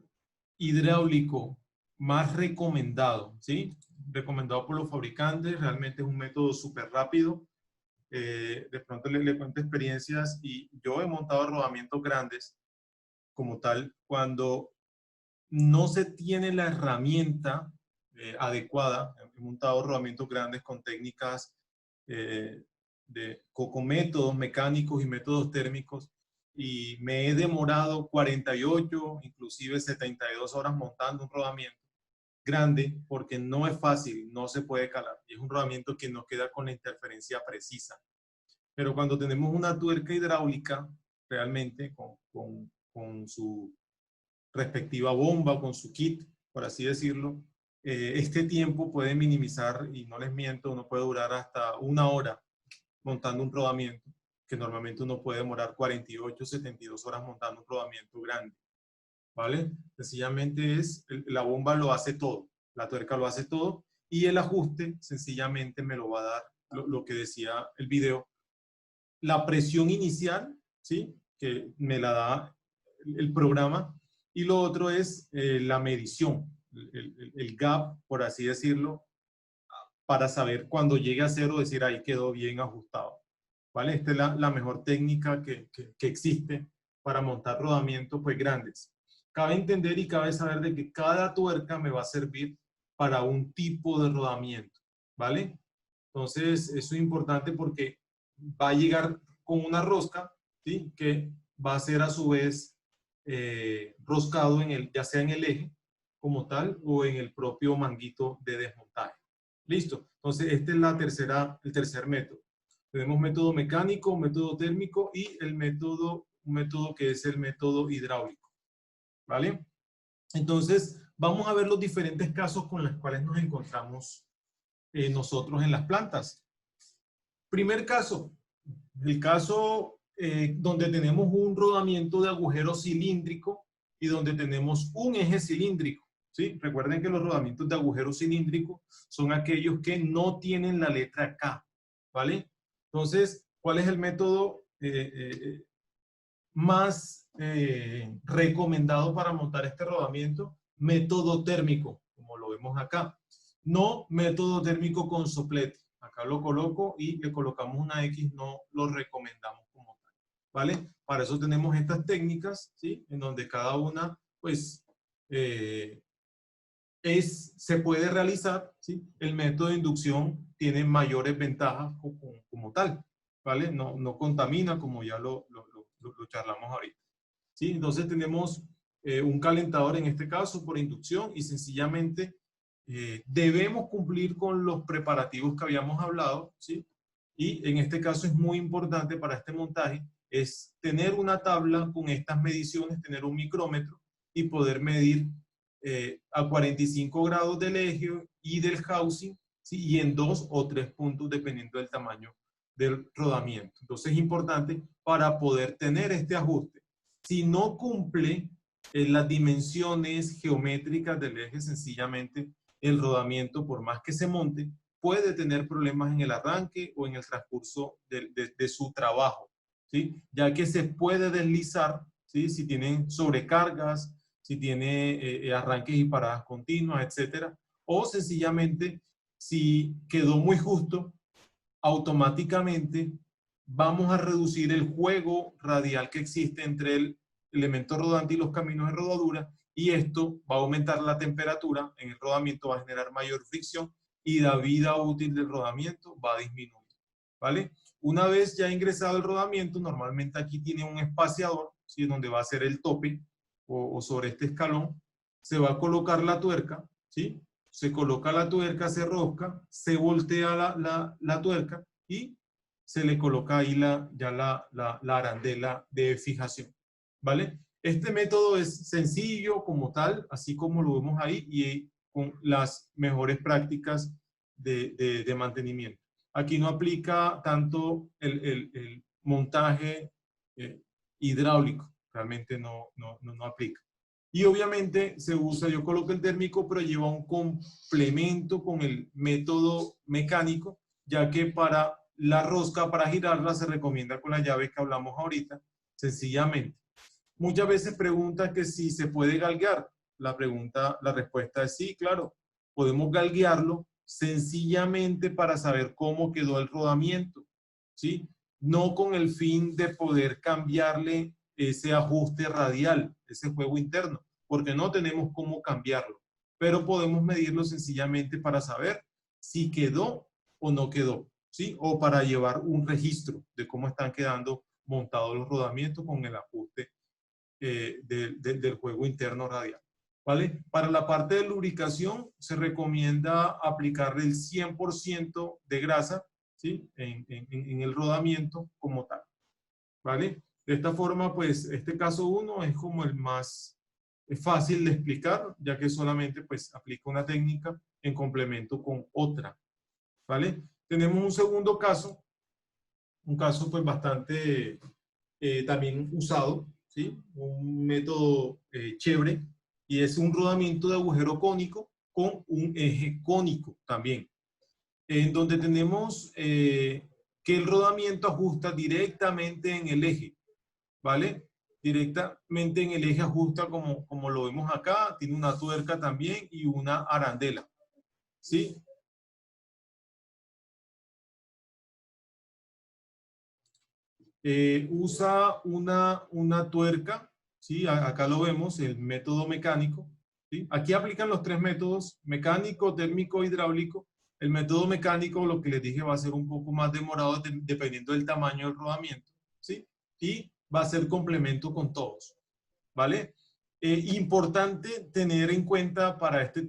hidráulico más recomendado, ¿sí? Recomendado por los fabricantes. Realmente es un método súper rápido. De pronto le cuento experiencias y yo he montado rodamientos grandes como tal cuando no se tiene la herramienta adecuada. He montado rodamientos grandes con técnicas con métodos mecánicos y métodos térmicos y me he demorado 48, inclusive 72 horas montando un rodamiento grande porque no es fácil, no se puede calar. Y es un rodamiento que no queda con la interferencia precisa. Pero cuando tenemos una tuerca hidráulica, realmente con su respectiva bomba, con su kit, por así decirlo, este tiempo puede minimizar, y no les miento, uno puede durar hasta 1 hora montando un rodamiento, que normalmente uno puede demorar 48, 72 horas montando un rodamiento grande, ¿vale? Sencillamente la bomba lo hace todo, la tuerca lo hace todo, y el ajuste sencillamente me lo va a dar lo que decía el video, la presión inicial, ¿sí? Que me la da el programa, y lo otro es la medición, el gap, por así decirlo, para saber cuando llegue a cero, decir ahí quedó bien ajustado. ¿Vale? Esta es la mejor técnica que existe para montar rodamientos pues grandes. Cabe entender y cabe saber de que cada tuerca me va a servir para un tipo de rodamiento, ¿vale? Entonces, eso es importante porque va a llegar con una rosca, ¿sí? Que va a ser a su vez roscado ya sea en el eje como tal o en el propio manguito de desmontaje. Listo. Entonces, este es el tercer método. Tenemos método mecánico, método térmico y un método que es el método hidráulico. ¿Vale? Entonces, vamos a ver los diferentes casos con los cuales nos encontramos nosotros en las plantas. Primer caso, el caso donde tenemos un rodamiento de agujero cilíndrico y donde tenemos un eje cilíndrico. ¿Sí? Recuerden que los rodamientos de agujero cilíndrico son aquellos que no tienen la letra K. ¿Vale? Entonces, ¿cuál es el método más recomendado para montar este rodamiento? Método térmico, como lo vemos acá. No método térmico con soplete. Acá lo coloco y le colocamos una X, no lo recomendamos como tal. ¿Vale? Para eso tenemos estas técnicas, ¿sí? En donde cada una, pues, se puede realizar, ¿sí? El método de inducción tiene mayores ventajas como tal, ¿vale? No contamina, como ya lo charlamos ahorita, ¿sí? Entonces tenemos un calentador en este caso por inducción y sencillamente debemos cumplir con los preparativos que habíamos hablado, ¿sí? Y en este caso es muy importante para este montaje es tener una tabla con estas mediciones, tener un micrómetro y poder medir a 45 grados del eje y del housing, ¿sí? Y en 2 o 3 puntos dependiendo del tamaño del rodamiento. Entonces es importante para poder tener este ajuste. Si no cumple las dimensiones geométricas del eje, sencillamente el rodamiento, por más que se monte, puede tener problemas en el arranque o en el transcurso de su trabajo, ¿sí? Ya que se puede deslizar, ¿sí? Si tienen sobrecargas, si tiene arranques y paradas continuas, etcétera, o sencillamente si quedó muy justo, automáticamente vamos a reducir el juego radial que existe entre el elemento rodante y los caminos de rodadura y esto va a aumentar la temperatura en el rodamiento, va a generar mayor fricción y la vida útil del rodamiento va a disminuir, ¿vale? Una vez ya ingresado el rodamiento, normalmente aquí tiene un espaciador, ¿sí? Donde va a ser el tope o sobre este escalón, se va a colocar la tuerca, ¿sí? Se coloca la tuerca, se rosca, se voltea la tuerca y se le coloca ahí ya la arandela de fijación, ¿vale? Este método es sencillo como tal, así como lo vemos ahí y con las mejores prácticas de mantenimiento. Aquí no aplica tanto el montaje hidráulico, realmente no aplica. Y obviamente se usa, yo coloco el térmico, pero lleva un complemento con el método mecánico, ya que para la rosca, para girarla, se recomienda con la llave que hablamos ahorita, sencillamente. Muchas veces preguntan que si se puede galguear. La respuesta es sí, claro. Podemos galguearlo sencillamente para saber cómo quedó el rodamiento, ¿sí? No con el fin de poder cambiarle ese ajuste radial, ese juego interno, porque no tenemos cómo cambiarlo. Pero podemos medirlo sencillamente para saber si quedó o no quedó, ¿sí? O para llevar un registro de cómo están quedando montados los rodamientos con el ajuste del juego interno radial, ¿vale? Para la parte de lubricación se recomienda aplicarle el 100% de grasa, ¿sí? En el rodamiento como tal, ¿vale? De esta forma, pues, este caso 1 es como el más fácil de explicar, ya que solamente, pues, aplica una técnica en complemento con otra, ¿vale? Tenemos un segundo caso, un caso, pues, bastante también usado, ¿sí? Un método chévere, y es un rodamiento de agujero cónico con un eje cónico también, en donde tenemos que el rodamiento ajusta directamente en el eje, ¿vale? Directamente en el eje ajusta como lo vemos acá, tiene una tuerca también y una arandela, ¿sí? Usa una tuerca, ¿sí? Acá lo vemos, el método mecánico, ¿sí? Aquí aplican los tres métodos, mecánico, térmico, hidráulico. El método mecánico, lo que les dije, va a ser un poco más demorado dependiendo del tamaño del rodamiento, ¿sí? Y va a ser complemento con todos, ¿vale? Importante tener en cuenta para este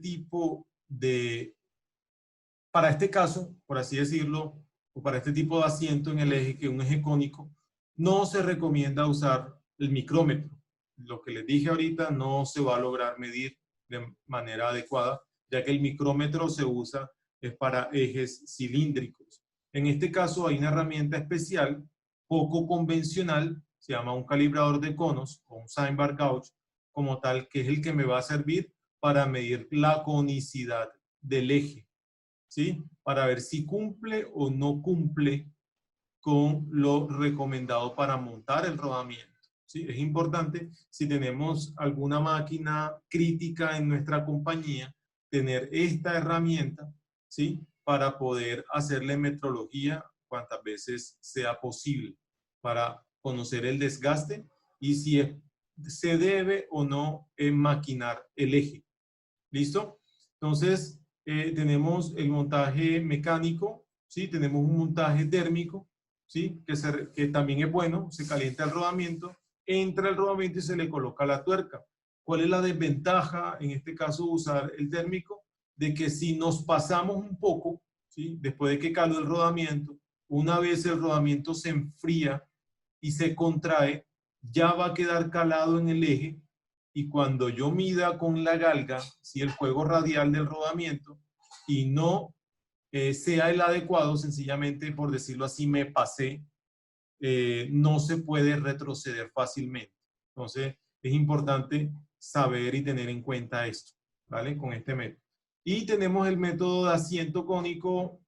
para este caso, por así decirlo, o para este tipo de asiento en el eje, que es un eje cónico, no se recomienda usar el micrómetro. Lo que les dije ahorita no se va a lograr medir de manera adecuada, ya que el micrómetro se usa para ejes cilíndricos. En este caso hay una herramienta especial, poco convencional, se llama un calibrador de conos o un sine bar gauge, como tal, que es el que me va a servir para medir la conicidad del eje, ¿sí? Para ver si cumple o no cumple con lo recomendado para montar el rodamiento, ¿sí? Es importante, si tenemos alguna máquina crítica en nuestra compañía, tener esta herramienta, ¿sí? Para poder hacerle metrología cuantas veces sea posible, para conocer el desgaste y si se debe o no maquinar el eje. ¿Listo? Entonces, tenemos el montaje mecánico, ¿sí? Tenemos un montaje térmico, ¿sí? Que también es bueno, se calienta el rodamiento, entra el rodamiento y se le coloca la tuerca. ¿Cuál es la desventaja, en este caso, de usar el térmico? De que si nos pasamos un poco, ¿sí? Después de que caló el rodamiento, una vez el rodamiento se enfría y se contrae, ya va a quedar calado en el eje, y cuando yo mida con la galga, si el juego radial del rodamiento y no sea el adecuado, sencillamente, por decirlo así, me pasé, no se puede retroceder fácilmente. Entonces, es importante saber y tener en cuenta esto, ¿vale? Con este método. Y tenemos el método de asiento cónico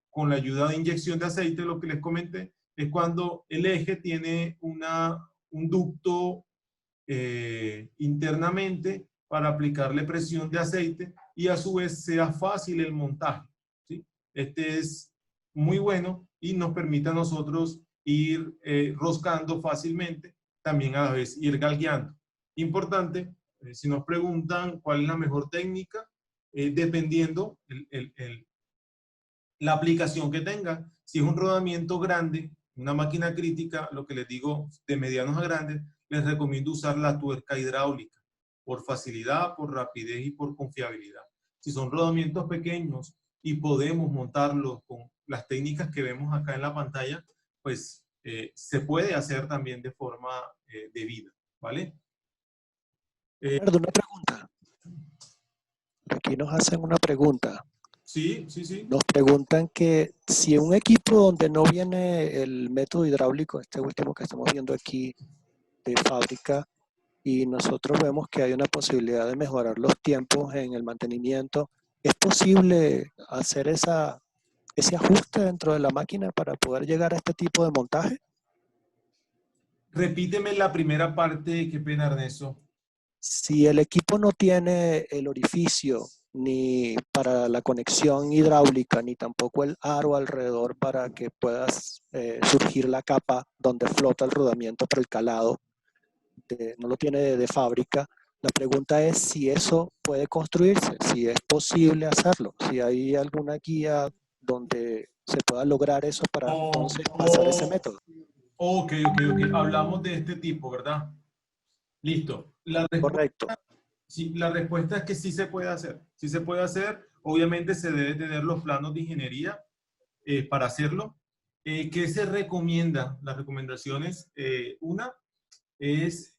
con la ayuda de inyección de aceite. Lo que les comenté es cuando el eje tiene un ducto internamente para aplicarle presión de aceite y a su vez sea fácil el montaje, ¿sí? Este es muy bueno y nos permite a nosotros ir roscando fácilmente, también a la vez ir galgueando. Importante, si nos preguntan cuál es la mejor técnica, dependiendo la aplicación que tenga. Si es un rodamiento grande, una máquina crítica, lo que les digo, de medianos a grandes, les recomiendo usar la tuerca hidráulica por facilidad, por rapidez y por confiabilidad. Si son rodamientos pequeños y podemos montarlos con las técnicas que vemos acá en la pantalla, pues se puede hacer también de forma debida, ¿vale? Una pregunta. Aquí nos hacen una pregunta. Sí, sí, sí. Nos preguntan que si un equipo donde no viene el método hidráulico, este último que estamos viendo aquí de fábrica, y nosotros vemos que hay una posibilidad de mejorar los tiempos en el mantenimiento, ¿es posible hacer ese ajuste dentro de la máquina para poder llegar a este tipo de montaje? Repíteme la primera parte, qué pena, Ernesto. Si el equipo no tiene el orificio ni para la conexión hidráulica, ni tampoco el aro alrededor para que puedas surgir la capa donde flota el rodamiento por el calado, no lo tiene de fábrica, la pregunta es si eso puede construirse, si es posible hacerlo, si hay alguna guía donde se pueda lograr eso para entonces pasar ese método. Ok. Hablamos de este tipo, ¿verdad? Listo. Correcto. Sí, la respuesta es que sí se puede hacer. Sí se puede hacer. Obviamente se debe tener los planos de ingeniería para hacerlo. ¿Qué se recomienda? Las recomendaciones, una es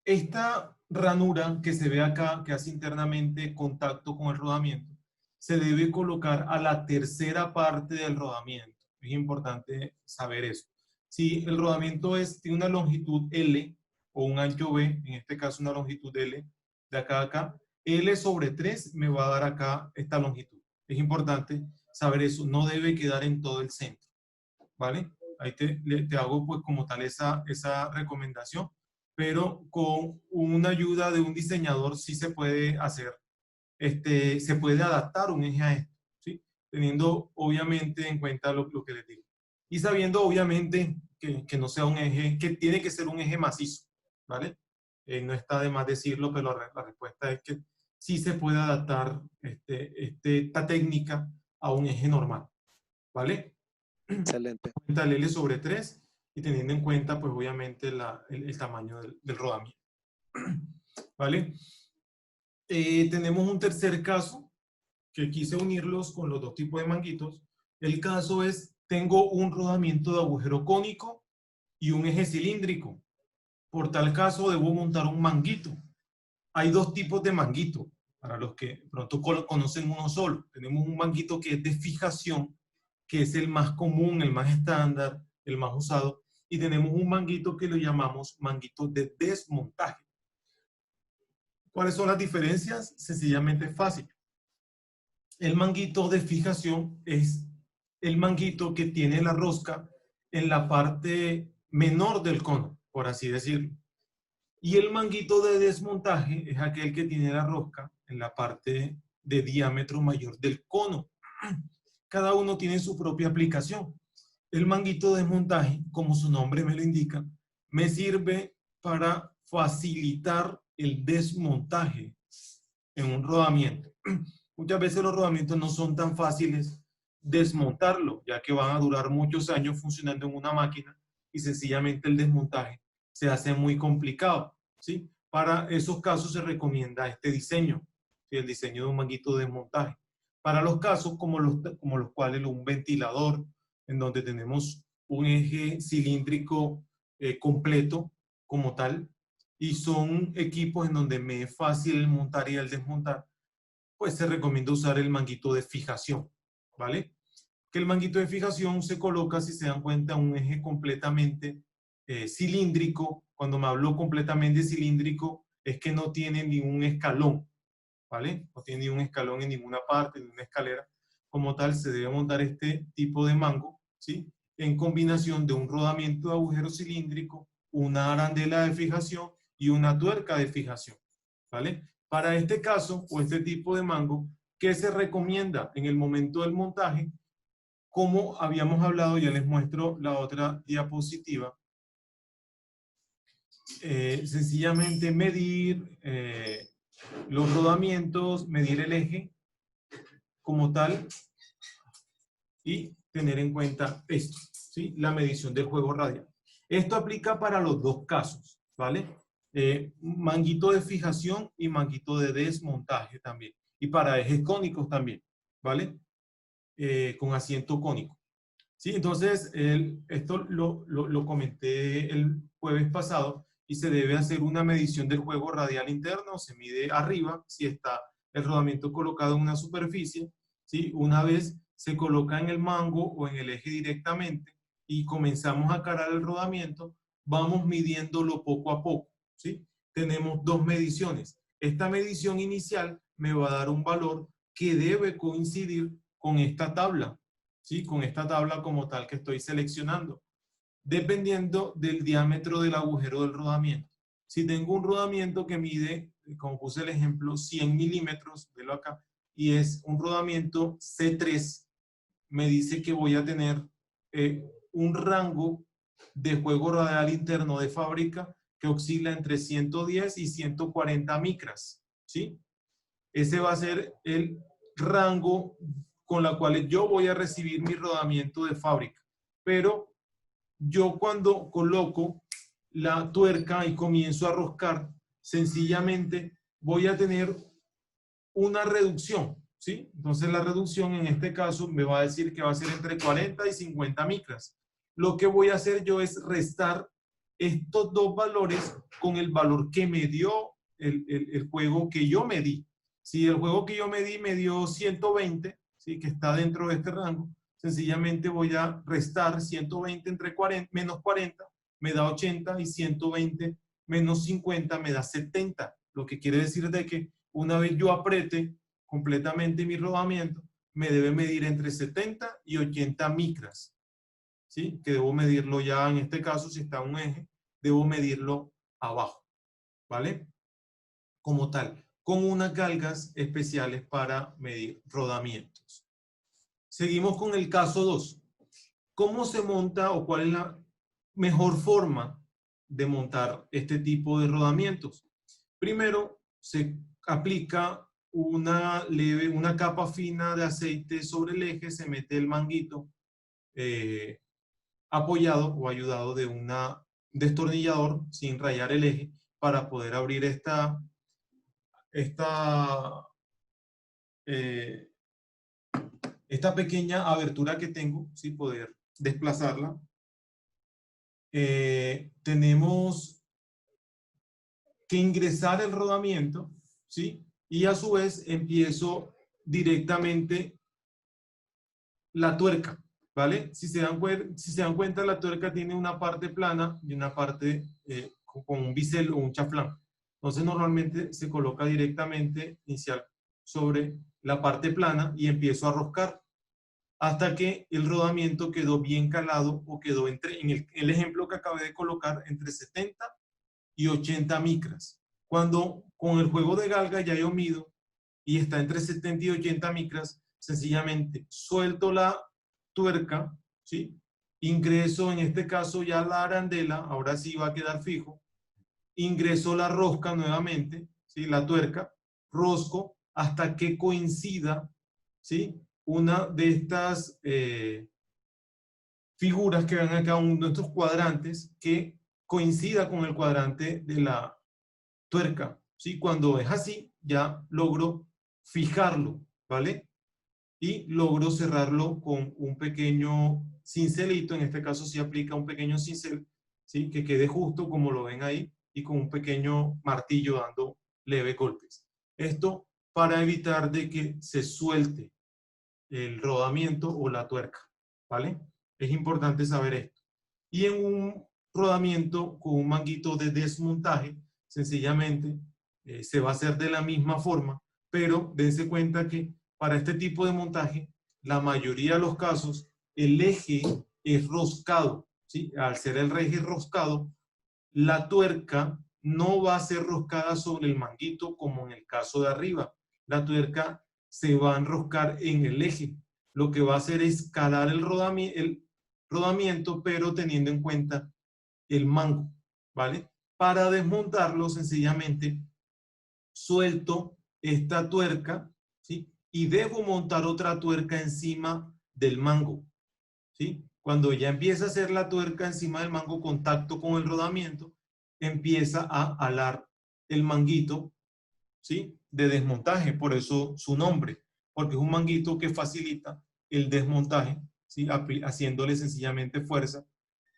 esta ranura que se ve acá, que hace internamente contacto con el rodamiento, se debe colocar a la tercera parte del rodamiento. Es importante saber eso. Si el rodamiento tiene una longitud L o un ancho B, en este caso una longitud L, de acá a acá, L sobre 3 me va a dar acá esta longitud. Es importante saber eso. No debe quedar en todo el centro. ¿Vale? Ahí te hago pues como tal esa recomendación, pero con una ayuda de un diseñador sí se puede hacer, se puede adaptar un eje a esto, ¿sí? Teniendo obviamente en cuenta lo que les digo. Y sabiendo obviamente que no sea un eje, que tiene que ser un eje macizo, ¿vale? No está de más decirlo, pero la respuesta es que sí se puede adaptar esta técnica a un eje normal, ¿vale? Excelente. Cuenta el L sobre 3 y teniendo en cuenta, pues obviamente el tamaño del rodamiento. ¿Vale? Tenemos un tercer caso que quise unirlos con los dos tipos de manguitos. El caso es, tengo un rodamiento de agujero cónico y un eje cilíndrico. Por tal caso, debo montar un manguito. Hay dos tipos de manguito, para los que pronto conocen uno solo. Tenemos un manguito que es de fijación, que es el más común, el más estándar, el más usado, y tenemos un manguito que lo llamamos manguito de desmontaje. ¿Cuáles son las diferencias? Sencillamente fácil. El manguito de fijación es el manguito que tiene la rosca en la parte menor del cono, por así decirlo. Y el manguito de desmontaje es aquel que tiene la rosca en la parte de diámetro mayor del cono. Cada uno tiene su propia aplicación. El manguito de desmontaje, como su nombre me lo indica, me sirve para facilitar el desmontaje en un rodamiento. Muchas veces los rodamientos no son tan fáciles desmontarlo, ya que van a durar muchos años funcionando en una máquina y sencillamente el desmontaje se hace muy complicado, ¿sí? Para esos casos se recomienda este diseño, ¿sí? El diseño de un manguito de desmontaje. Para los casos como los cuales un ventilador, en donde tenemos un eje cilíndrico completo como tal, y son equipos en donde me es fácil el montar y el desmontar, pues se recomienda usar el manguito de fijación, ¿vale? Que el manguito de fijación se coloca, si se dan cuenta, un eje completamente cilíndrico. Cuando me hablo completamente cilíndrico, es que no tiene ningún escalón, ¿vale? No tiene ningún escalón en ninguna parte, ni una escalera. Como tal, se debe montar este tipo de mango, ¿sí? En combinación de un rodamiento de agujero cilíndrico, una arandela de fijación y una tuerca de fijación, ¿vale? Para este caso, o este tipo de mango, ¿qué se recomienda en el momento del montaje? Como habíamos hablado, ya les muestro la otra diapositiva. Sencillamente medir los rodamientos, medir el eje como tal y tener en cuenta esto, ¿sí? La medición del juego radial. Esto aplica para los dos casos, ¿vale? Manguito de fijación y manguito de desmontaje también. Y para ejes cónicos también, ¿vale? Con asiento cónico. ¿Sí? Entonces, esto lo comenté el jueves pasado y se debe hacer una medición del juego radial interno. Se mide arriba si está el rodamiento colocado en una superficie, ¿sí? Una vez se coloca en el mango o en el eje directamente y comenzamos a calar el rodamiento, vamos midiéndolo poco a poco, ¿sí? Tenemos dos mediciones. Esta medición inicial me va a dar un valor que debe coincidir con esta tabla, ¿sí? Con esta tabla como tal que estoy seleccionando, dependiendo del diámetro del agujero del rodamiento. Si tengo un rodamiento que mide, como puse el ejemplo, 100 milímetros, velo acá, y es un rodamiento C3, me dice que voy a tener un rango de juego radial interno de fábrica que oscila entre 110 y 140 micras, ¿sí? Ese va a ser el rango con la cual yo voy a recibir mi rodamiento de fábrica. Pero yo cuando coloco la tuerca y comienzo a roscar, sencillamente voy a tener una reducción, ¿sí? Entonces la reducción en este caso me va a decir que va a ser entre 40 y 50 micras. Lo que voy a hacer yo es restar estos dos valores con el valor que me dio el juego que yo medí. Si el juego que yo medí me dio 120, ¿sí? Que está dentro de este rango, sencillamente voy a restar 120 entre 40, menos 40, me da 80, y 120 menos 50 me da 70. Lo que quiere decir de que una vez yo apriete completamente mi rodamiento, me debe medir entre 70 y 80 micras, ¿sí? Que debo medirlo ya, en este caso, si está en un eje, debo medirlo abajo, ¿vale? Como tal, con unas galgas especiales para medir rodamientos. Seguimos con el caso 2. ¿Cómo se monta o cuál es la mejor forma de montar este tipo de rodamientos? Primero, se aplica una capa fina de aceite sobre el eje, se mete el manguito apoyado o ayudado de un destornillador sin rayar el eje para poder abrir esta pequeña abertura que tengo, ¿sí? Poder desplazarla. Tenemos que ingresar el rodamiento, ¿sí? Y a su vez empiezo directamente la tuerca, ¿vale? Si se dan cuenta, la tuerca tiene una parte plana y una parte con un bisel o un chaflán. Entonces normalmente se coloca directamente inicial sobre la parte plana y empiezo a roscar hasta que el rodamiento quedó bien calado o quedó en el ejemplo que acabé de colocar entre 70 y 80 micras. Cuando con el juego de galga ya yo mido y está entre 70 y 80 micras, sencillamente suelto la tuerca, ¿sí? Ingreso en este caso ya la arandela, ahora sí va a quedar fijo, ingreso la rosca nuevamente, ¿sí? La tuerca, rosco hasta que coincida, ¿sí? Una de estas figuras que ven acá, uno de estos cuadrantes, que coincida con el cuadrante de la tuerca, ¿sí? Cuando es así, ya logro fijarlo, ¿vale? Y logro cerrarlo con un pequeño cincelito, en este caso sí aplica un pequeño cincel, ¿sí? Que quede justo como lo ven ahí, y con un pequeño martillo dando leves golpes. Esto para evitar de que se suelte el rodamiento o la tuerca, ¿vale? Es importante saber esto. Y en un rodamiento con un manguito de desmontaje, sencillamente se va a hacer de la misma forma, pero dense cuenta que para este tipo de montaje, la mayoría de los casos, el eje es roscado, ¿sí? Al ser el eje roscado, la tuerca no va a ser roscada sobre el manguito como en el caso de arriba. La tuerca se va a enroscar en el eje. Lo que va a hacer es calar el rodamiento, pero teniendo en cuenta el mango, ¿vale? Para desmontarlo, sencillamente suelto esta tuerca, ¿sí? Y debo montar otra tuerca encima del mango, ¿sí? Cuando ya empieza a hacer la tuerca encima del mango, contacto con el rodamiento, empieza a alar el manguito, ¿sí? De desmontaje, por eso su nombre, porque es un manguito que facilita el desmontaje, ¿sí? Haciéndole sencillamente fuerza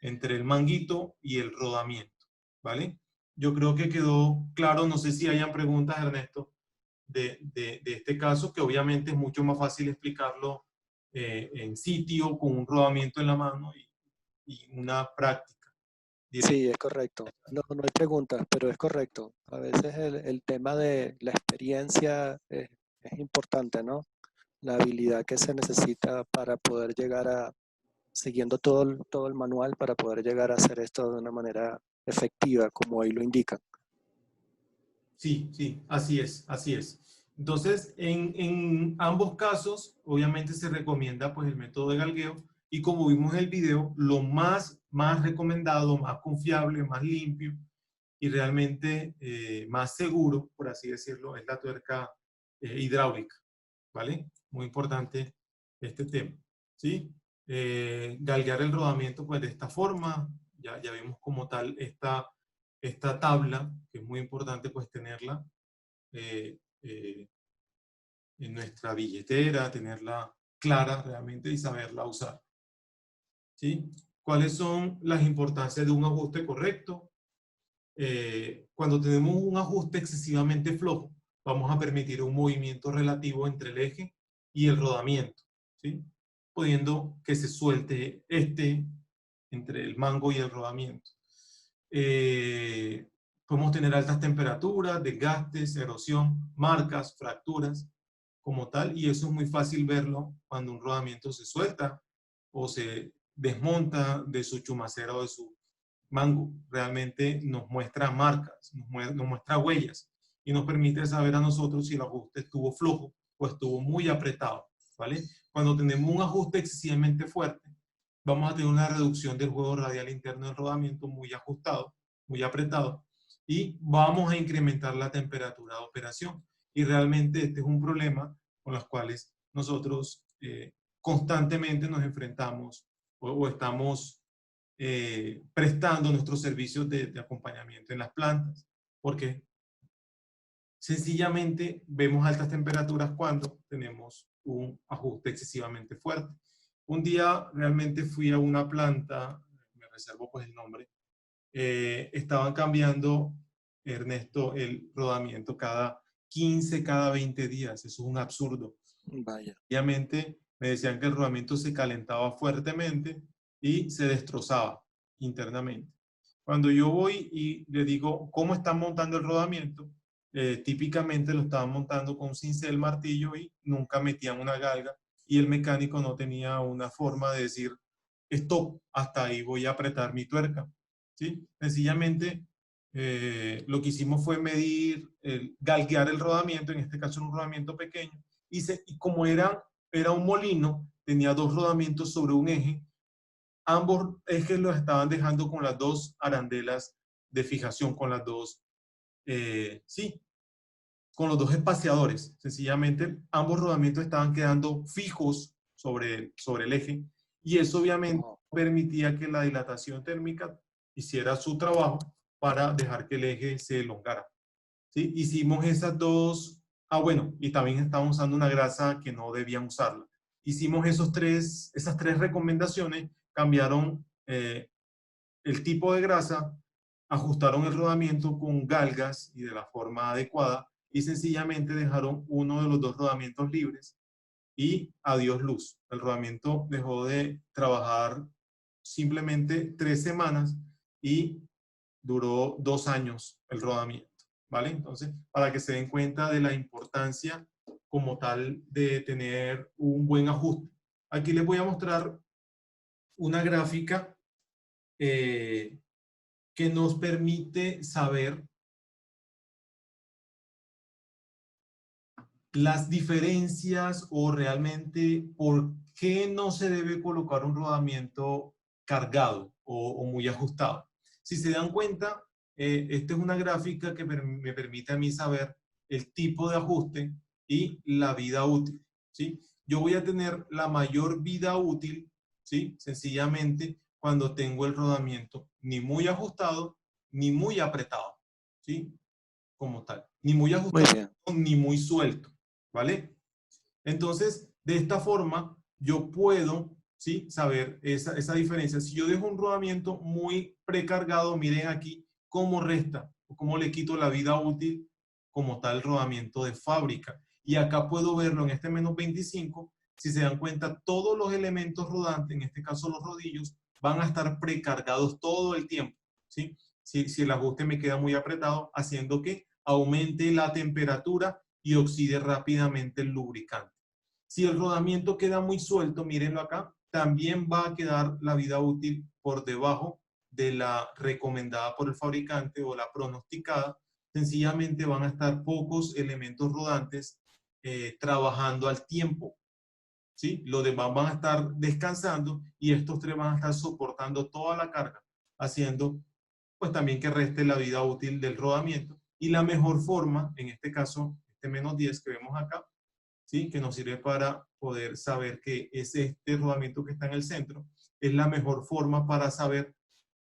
entre el manguito y el rodamiento, ¿vale? Yo creo que quedó claro, no sé si hayan preguntas, Ernesto, de este caso, que obviamente es mucho más fácil explicarlo en sitio, con un rodamiento en la mano y una práctica directa. Sí, es correcto. No, no hay preguntas, pero es correcto. A veces el tema de la experiencia es importante, ¿no? La habilidad que se necesita para poder llegar a, siguiendo todo el manual, para poder llegar a hacer esto de una manera efectiva, como ahí lo indican. Sí, sí, así es, así es. Entonces, en ambos casos, obviamente se recomienda pues el método de galgueo, y como vimos en el video, lo más recomendado, más confiable, más limpio y realmente más seguro, por así decirlo, es la tuerca hidráulica, ¿vale? Muy importante este tema, ¿sí? Galguear el rodamiento pues de esta forma, ya vimos como tal esta tabla, que es muy importante pues tenerla en nuestra billetera, tenerla clara realmente y saberla usar, ¿sí? ¿Cuáles son las importancias de un ajuste correcto? Cuando tenemos un ajuste excesivamente flojo, vamos a permitir un movimiento relativo entre el eje y el rodamiento, ¿sí? Pudiendo que se suelte entre el mango y el rodamiento. Podemos tener altas temperaturas, desgastes, erosión, marcas, fracturas, como tal, y eso es muy fácil verlo cuando un rodamiento se suelta o se desmonta de su chumacera o de su mango. Realmente nos muestra marcas, nos muestra huellas y nos permite saber a nosotros si el ajuste estuvo flojo o estuvo muy apretado, ¿vale? Cuando tenemos un ajuste excesivamente fuerte, vamos a tener una reducción del juego radial interno del rodamiento muy ajustado, muy apretado, y vamos a incrementar la temperatura de operación. Y realmente este es un problema con los cuales nosotros constantemente nos enfrentamos o estamos prestando nuestros servicios de acompañamiento en las plantas. Porque sencillamente vemos altas temperaturas cuando tenemos un ajuste excesivamente fuerte. Un día realmente fui a una planta, me reservo pues el nombre, estaban cambiando, Ernesto, el rodamiento cada 15, cada 20 días. Eso es un absurdo. Vaya. Obviamente me decían que el rodamiento se calentaba fuertemente y se destrozaba internamente. Cuando yo voy y le digo cómo están montando el rodamiento, típicamente lo estaban montando con un cincel, martillo, y nunca metían una galga, y el mecánico no tenía una forma de decir stop, hasta ahí voy a apretar mi tuerca, ¿sí? Sencillamente lo que hicimos fue medir, galguear el rodamiento, en este caso era un rodamiento pequeño, y como era un molino, tenía dos rodamientos sobre un eje. Ambos ejes los estaban dejando con las dos arandelas de fijación, con las dos, con los dos espaciadores. Sencillamente, ambos rodamientos estaban quedando fijos sobre el eje, y eso obviamente permitía que la dilatación térmica hiciera su trabajo para dejar que el eje se elongara, ¿sí? Hicimos esas dos. Bueno, y también estábamos usando una grasa que no debían usarla. Hicimos esas tres recomendaciones, cambiaron el tipo de grasa, ajustaron el rodamiento con galgas y de la forma adecuada, y sencillamente dejaron uno de los dos rodamientos libres, y adiós luz. El rodamiento dejó de trabajar simplemente 3 semanas y duró 2 años el rodamiento, ¿vale? Entonces, para que se den cuenta de la importancia como tal de tener un buen ajuste. Aquí les voy a mostrar una gráfica que nos permite saber las diferencias o realmente por qué no se debe colocar un rodamiento cargado o muy ajustado. Si se dan cuenta, esta es una gráfica que me permite a mí saber el tipo de ajuste y la vida útil, ¿sí? Yo voy a tener la mayor vida útil, ¿sí? Sencillamente cuando tengo el rodamiento ni muy ajustado ni muy apretado, ¿sí? Como tal. Ni muy ajustado ni muy suelto, ¿vale? Entonces, de esta forma, yo puedo, ¿sí?, saber esa diferencia. Si yo dejo un rodamiento muy precargado, miren aquí cómo resta, o cómo le quito la vida útil como tal rodamiento de fábrica. Y acá puedo verlo en este menos 25. Si se dan cuenta, todos los elementos rodantes, en este caso los rodillos, van a estar precargados todo el tiempo, ¿sí? Si el ajuste me queda muy apretado, haciendo que aumente la temperatura y oxide rápidamente el lubricante. Si el rodamiento queda muy suelto, mírenlo acá, también va a quedar la vida útil por debajo de la recomendada por el fabricante o la pronosticada. Sencillamente van a estar pocos elementos rodantes trabajando al tiempo, ¿sí? Los demás van a estar descansando y estos tres van a estar soportando toda la carga, haciendo pues también que reste la vida útil del rodamiento. Y la mejor forma, en este caso, este menos 10 que vemos acá, ¿sí? Que nos sirve para poder saber que es este rodamiento que está en el centro, es la mejor forma para saber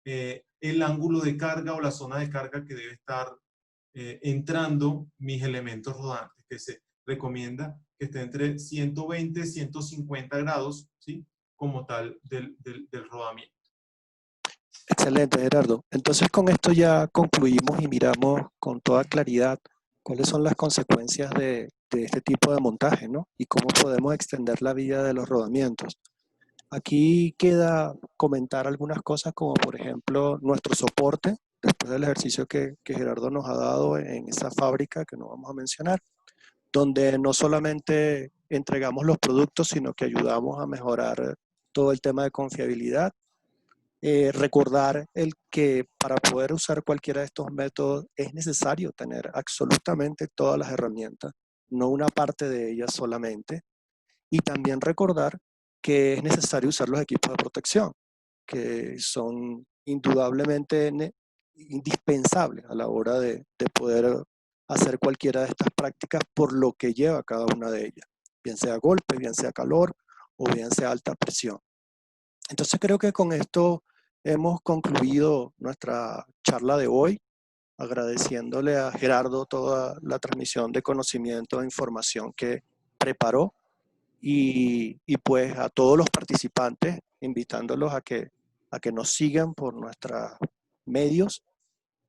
el ángulo de carga o la zona de carga que debe estar entrando mis elementos rodantes, que se recomienda que esté entre 120 y 150 grados, ¿sí? Como tal del rodamiento. Excelente, Gerardo. Entonces con esto ya concluimos y miramos con toda claridad cuáles son las consecuencias de este tipo de montaje, ¿no? Y cómo podemos extender la vida de los rodamientos. Aquí queda comentar algunas cosas como por ejemplo nuestro soporte después del ejercicio que Gerardo nos ha dado en esa fábrica que no vamos a mencionar, donde no solamente entregamos los productos, sino que ayudamos a mejorar todo el tema de confiabilidad. Recordar que para poder usar cualquiera de estos métodos es necesario tener absolutamente todas las herramientas, no una parte de ellas solamente. Y también recordar que es necesario usar los equipos de protección, que son indudablemente indispensables a la hora de poder hacer cualquiera de estas prácticas por lo que lleva cada una de ellas, bien sea golpe, bien sea calor o bien sea alta presión. Entonces creo que con esto hemos concluido nuestra charla de hoy, agradeciéndole a Gerardo toda la transmisión de conocimiento e información que preparó y pues a todos los participantes, invitándolos a que nos sigan por nuestros medios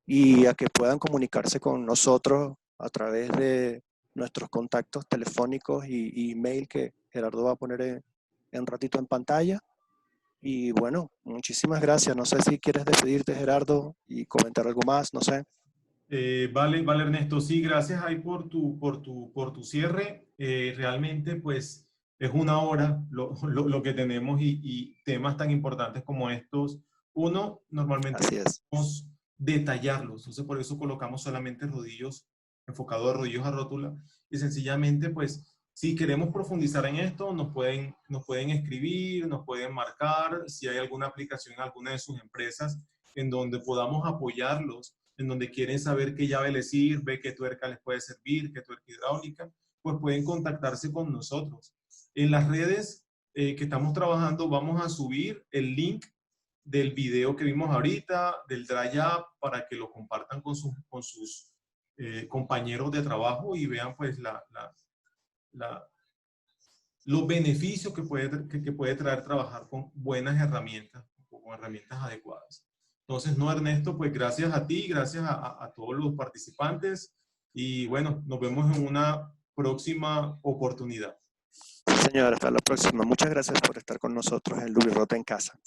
y a que puedan comunicarse con nosotros a través de nuestros contactos telefónicos y email que Gerardo va a poner en un ratito en pantalla. Y bueno, muchísimas gracias. No sé si quieres despedirte, Gerardo, y comentar algo más, no sé. Vale, Ernesto. Sí, gracias ahí por tu cierre. Realmente, pues, es una hora lo que tenemos y temas tan importantes como estos. Uno, normalmente podemos detallarlos. Entonces, por eso colocamos solamente rodillos, enfocado a rodillos a rótula. Y sencillamente, pues, si queremos profundizar en esto, nos pueden escribir, nos pueden marcar, si hay alguna aplicación en alguna de sus empresas en donde podamos apoyarlos, en donde quieren saber qué llave les sirve, qué tuerca les puede servir, qué tuerca hidráulica, pues pueden contactarse con nosotros. En las redes que estamos trabajando vamos a subir el link del video que vimos ahorita, del Dry Up, para que lo compartan con sus compañeros de trabajo y vean pues los beneficios que puede traer trabajar con buenas herramientas, con herramientas adecuadas. Entonces, no, Ernesto, pues gracias a ti, gracias a todos los participantes y bueno, nos vemos en una próxima oportunidad. Sí, señor, hasta la próxima. Muchas gracias por estar con nosotros en Lubrirota en Casa.